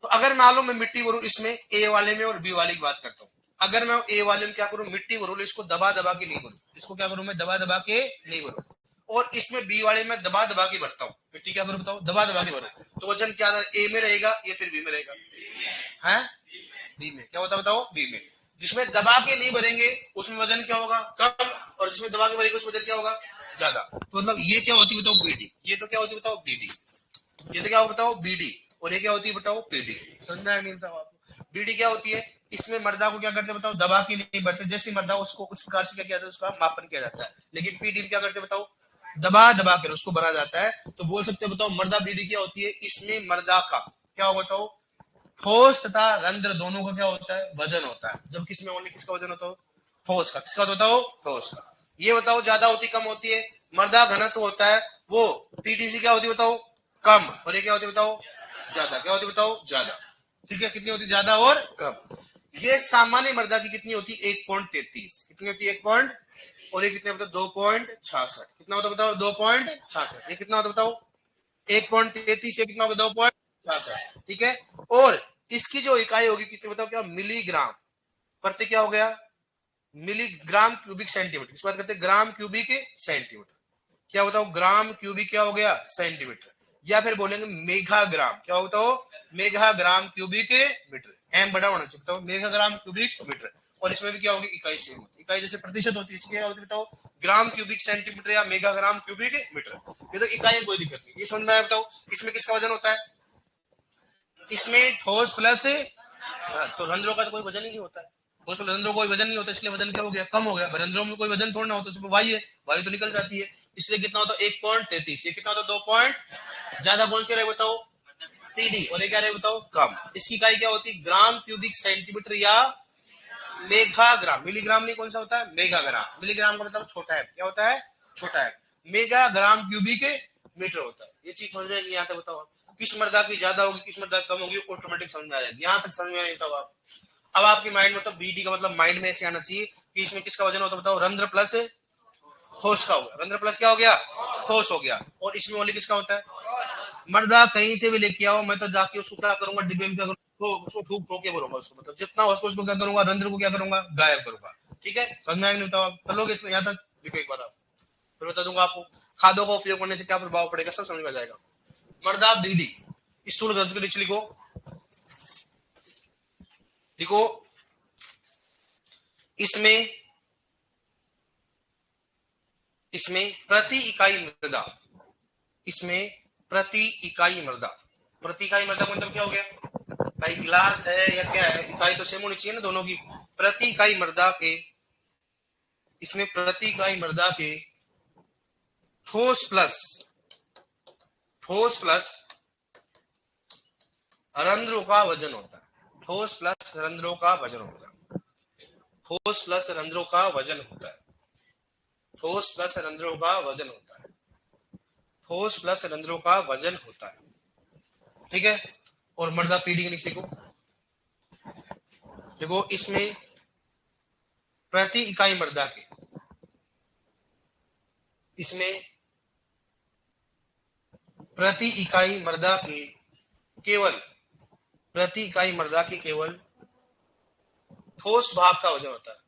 तो अगर मान लो मैं मिट्टी भरूं इसमें ए वाले में और बी वाले की बात करता हूँ, अगर मैं ए वाले में क्या करूं मिट्टी भरूं, इसको दबा दबा के नहीं भरूं, इसको क्या करूं मैं दबा दबा के नहीं भरूं, और इसमें बी वाले में दबा दबा के भरता हूँ मिट्टी, क्या करूं बताओ दबा दबा के भरूं, तो वजन क्या ए में रहेगा या फिर बी में रहेगा, है बी में, क्या होता है बताओ बी में। जिसमें दबा के नहीं भरेंगे उसमें वजन क्या होगा कम, और जिसमें दबा के भरेंगे उसमें वजन क्या होगा ज्यादा। तो मतलब ये क्या होती है बताओ बीडी, ये तो क्या होती है बताओ बीडी, ये तो क्या हो बताओ बीडी, और ये क्या होती है बताओ पीडी। समझ में आया नहीं था आपको, बीडी क्या होती है, इसमें मर्दा को क्या करते हैं बताओ दबा के नहीं भरते, जैसे मर्दा उसको उस प्रकार से क्या किया जाता है उसका मापन किया जाता है। लेकिन पीडी में क्या करते हैं बताओ, दबा दबा कर उसको भरा जाता है। तो बोल सकते हैं बताओ मर्दा बीडी क्या होती है, इसमें मर्दा का क्या हो बताओ, ठोस तथा रंध्र दोनों का क्या होता है वजन होता है, जब किसमें ओनली किसका वजन होता है ठोस का, किसका होता है ठोस का। ये बताओ ज्यादा होती कम होती है, मर्दा घनत्व होता है वो पीडीसी क्या होती है बताओ कम, और ये क्या होती है बताओ ज्यादा, क्या होती है बताओ ज्यादा। ठीक है, कितनी होती ज्यादा और कम। ये सामान्य मर्दा की कितनी होती है 1.33, कितनी होती है 1 और ये कितने बताओ 2.66, कितना होता बताओ 2.66, ये कितना होता बताओ 1.33, ये कितना होगा 2.66। ठीक है, और इसकी जो इकाई होगी कितनी बताओ क्या, मिलीग्राम प्रति क्या हो गया, मिलीग्राम क्यूबिक सेंटीमीटर, इस बात करते हैं ग्राम क्यूबिक सेंटीमीटर, क्या बताओ ग्राम क्यूबिक क्या हो गया सेंटीमीटर, या फिर बोलेंगे मेगाग्राम, क्या होता हो मेगाग्राम क्यूबिक मीटर, एम बड़ा होना चाहिए बताओ मेगाग्राम क्यूबिक मीटर। और इसमें भी क्या होगी इकाई सेम होती, इकाई जैसे प्रतिशत होती है इसकी क्या होती है बताओ ग्राम क्यूबिक सेंटीमीटर या मेगाग्राम क्यूबिक मीटर। ये तो इकाई कोई दिक्कत नहीं, ये समझ में आया बताओ। इसमें किसका वजन होता है, इसमें ठोस प्लस, तो रंध्रों का तो कोई वजन ही नहीं होता है, ठोस रंध्रों का कोई वजन नहीं होता, इसलिए वजन क्या हो गया कम हो गया। रंध्रों में कोई वजन थोड़ा ना होता, उसमें वायु है, वायु तो निकल जाती है, इसलिए कितना होता है 1.33, ये कितना होता है 2 पॉइंट ज्यादा कौन से रहे बताओ पीडी, और ये क्या रहे बताओ कम। इसकी इकाई क्या होती है ग्राम क्यूबिक सेंटीमीटर या मेगाग्राम, मिलीग्राम नहीं कौन सा होता है मेगाग्राम, मिलीग्राम का मतलब छोटा है, क्या होता है छोटा है, मेगाग्राम क्यूबिक मीटर होता है। ये चीज समझ में नहीं आता बताओ किस मर्दा की ज्यादा होगी किस मर्दा कम होगी, ऑटोमेटिक समझ में आ जाएगी, यहाँ तक समझ में नहीं था आप। अब आपके माइंड में तो बीडी का मतलब माइंड में ऐसे आना चाहिए कि इसमें किसका वजन होता है बताओ रंध्र प्लस ठोस का हो गया, रंध्र प्लस क्या हो गया ठोस हो गया, और इसमें ओनली किसका होता है मर्दा, कहीं से भी लेके आओ मैं तो जाके उसको क्या करूंगा डिब्बे में क्या करूंगा तो उसको ठूक ठोक के बोलूंगा उसको, मतलब जितना उसको उसको क्या करूंगा रंध्र को क्या करूंगा गायब करूंगा। ठीक है, समझ में आएगा नहीं बताओ आप, कर लोगे इसमें यहाँ तक देखो एक बार आप, फिर बता दूंगा आपको खादों का उपयोग करने से क्या प्रभाव पड़ेगा, सब समझ में आ जाएगा। मर्दा बीडी स्थूल ग्रंथ के नीचे लिखो, लिखो इसमें इसमें प्रति इकाई मृदा, इसमें प्रति इकाई मृदा, प्रति इकाई मृदा मतलब क्या हो गया भाई गिलास है या क्या है, इकाई तो सेम होनी चाहिए ना दोनों की। प्रति इकाई मृदा के, इसमें प्रति इकाई मृदा के ठोस प्लस रंध्रों का वजन होता है, ठोस प्लस रंध्रों का वजन होता है, ठोस प्लस रंध्रों का वजन होता है, ठोस प्लस रंध्रों का वजन होता है, ठोस प्लस रंध्रों का वजन होता है, ठीक है। और मर्दा पीडी के नीचे को देखो, इसमें प्रति इकाई मर्दा के, इसमें प्रति इकाई मर्दा के केवल, प्रति इकाई मर्दा के केवल ठोस भाग का वजन होता है,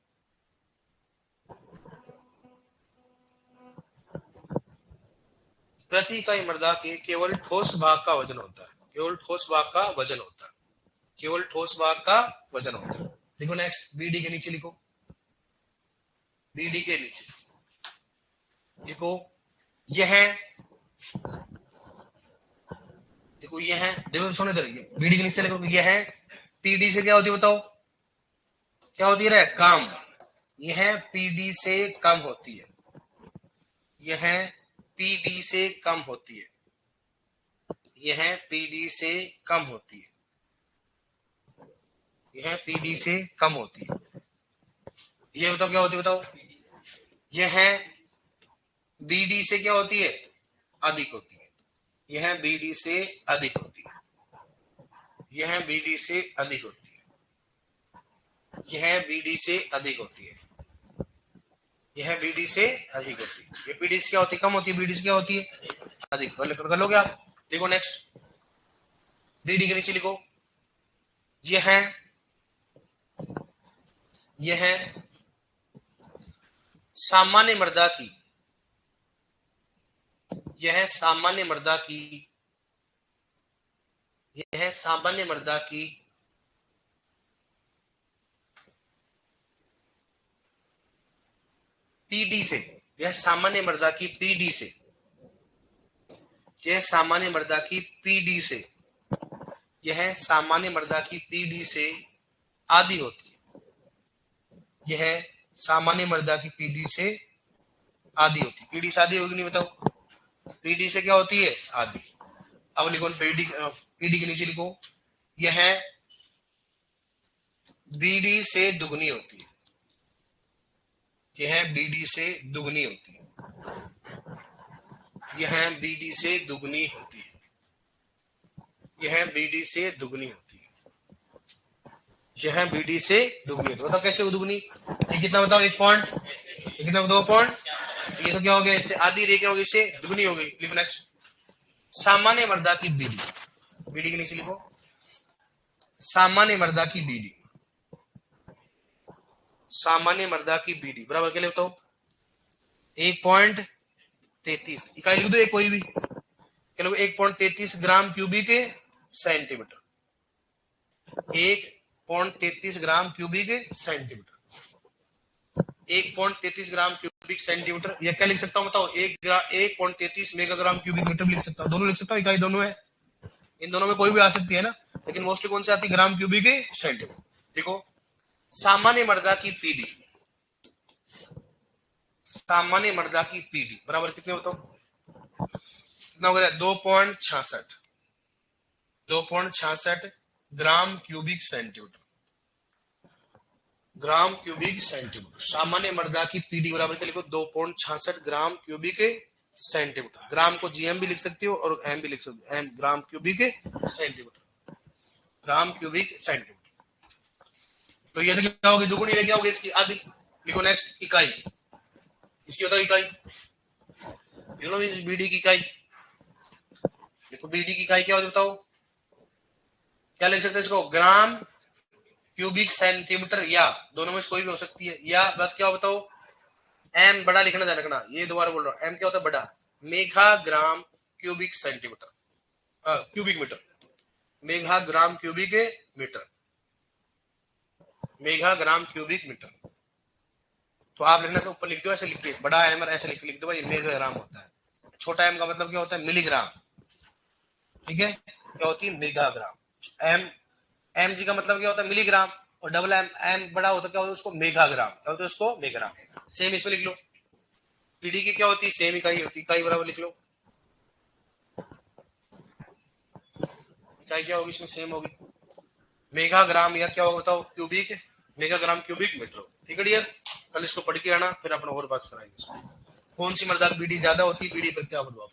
प्रति इकाई मर्दा के केवल ठोस भाग का वजन होता है, केवल ठोस भाग का वजन होता है, केवल ठोस भाग का वजन होता है। देखो नेक्स्ट, बीडी के नीचे लिखो, बीडी के नीचे देखो, यह देखो, यह देखो, सुनो इधर, बीडी के नीचे लिखो, यह पीडी से क्या होती है बताओ, क्या होती है, कम। यह पीडी से कम होती है, यह पीडी से कम होती है, यह पीडी से कम होती है, यह पीडी से कम होती है। ये बताओ क्या होती है, बताओ, यह बीडी से क्या होती है, अधिक होती है, यह बीडी से अधिक होती है, यह बीडी से अधिक होती है, यह बीडी से अधिक होती है, यह बीडी से अधिक होती है। ये पीडी से क्या होती है, कम होती है, बीडी से क्या होती है, अधिक। कर लोगे आप। देखो नेक्स्ट, बीडी के नीचे लिखो, यह सामान्य मर्दा की, यह सामान्य मर्दा की, यह सामान्य मर्दा की पीडी से, यह सामान्य मर्दा की पीडी से, यह सामान्य मर्दा की पीडी से, यह सामान्य मर्दा की पीडी से आधी होती है, यह सामान्य मर्दा की पीडी से आधी होती है। पीडी से आधी होगी नहीं, बताओ, पीडी से क्या होती है, आधी। अब लिखो पीडी, पीडी के नीचे लिखो, यह बीडी से दुगनी होती है, यह बीडी से दुगनी होती है, यह बीडी से दुगनी होती है, यह बीडी से दुगनी होती है, यह बीडी से दुगनी होती है। बताओ कैसे दुगनी, ये कितना बताओ, 1 पॉइंट, कितना 2 पॉइंट, ये तो क्या हो गया, इससे आधी रे क्या होगी, इससे दुगनी हो गई। लिखो नेक्स्ट, सामान्य मर्दा की बीडी, बीडी के नीचे लिखो, सामान्य मर्दा की बीडी, सामान्य मर्दा की बीडी बराबर क्या लिखता हूं, 1.33 इकाई लिख दो, एक कोई भी, क्या लिखो, 1.33 ग्राम क्यूबिक सेंटीमीटर, 1.33 ग्राम क्यूबिक सेंटीमीटर, 1.33 ग्राम क्यूबिक सेंटीमीटर। या क्या लिख सकता हूं बताओ, 1.33 मेगाग्राम क्यूबिक मीटर भी लिख सकता हूं, दोनों लिख सकता हूं, इकाई दोनों है, इन दोनों में कोई भी आ सकती है ना, लेकिन मोस्टली कौन सी आती है, ग्राम क्यूबिक सेंटीमीटर। देखो, सामान्य मर्दा की पीडी, सामान्य मर्दा की पीडी बराबर कितने बताओ, कितना हो गया, 2.66, 2.66 ग्राम क्यूबिक सेंटीमीटर, ग्राम क्यूबिक सेंटीमीटर। सामान्य मर्दा की पीडी बराबर क्या लिखो, 2.66 ग्राम क्यूबिक सेंटीमीटर। ग्राम को जीएम भी लिख सकते हो और एम भी लिख सकते हो, एम ग्राम क्यूबिक सेंटीमीटर, ग्राम क्यूबिक सेंटीमीटर। तो ये तो क्या होगी, दुगुनी क्या होगी इसकी, आधी। लिखो नेक्स्ट, इकाई, इसकी बताओ इकाई, बीडी की इकाई, देखो बीडी की इकाई क्या होती है बताओ, क्या लिख सकते हैं इसको, ग्राम क्यूबिक सेंटीमीटर, या दोनों में से कोई भी हो सकती है, या बात क्या हो बताओ, एम बड़ा लिखना, ध्यान रखना, ये दोबारा बोल रहा हूं, एम क्या होता है, बड़ा, mega gram cubic centimetre, cubic metre, mega gram cubic metre, mega gram cubic metre. तो आप लिखना तो ऊपर लिख दो, ऐसे लिखिए, बड़ा एम ऐसे लिख दो भाई, मेगा ग्राम होता है, छोटा एम का मतलब क्या होता है, मिलीग्राम, ठीक है, क्या होती है, मेगा ग्राम। एम, एम जी का मतलब क्या होता है, मिलीग्राम, और डबल एम, एम बड़ा होता है, क्या होता है उसको, मेगा ग्राम, क्या होता है उसको, मेगाग्राम। सेम इसमें लिख लो, पीडी की क्या होती है, सेम इकाई होती है, इकाई बराबर लिख लो, इकाई क्या होगी इसमें, सेम होगी, मेगा ग्राम, या क्या होगा बताओ, cubic, mega gram cubic metre, ठीक है डियर। कल इसको पढ़ के आना, फिर अपना और बात कराएंगे। कौन सी मृदा की बीडी ज्यादा होती है, बीडी पर क्या प्रभाव?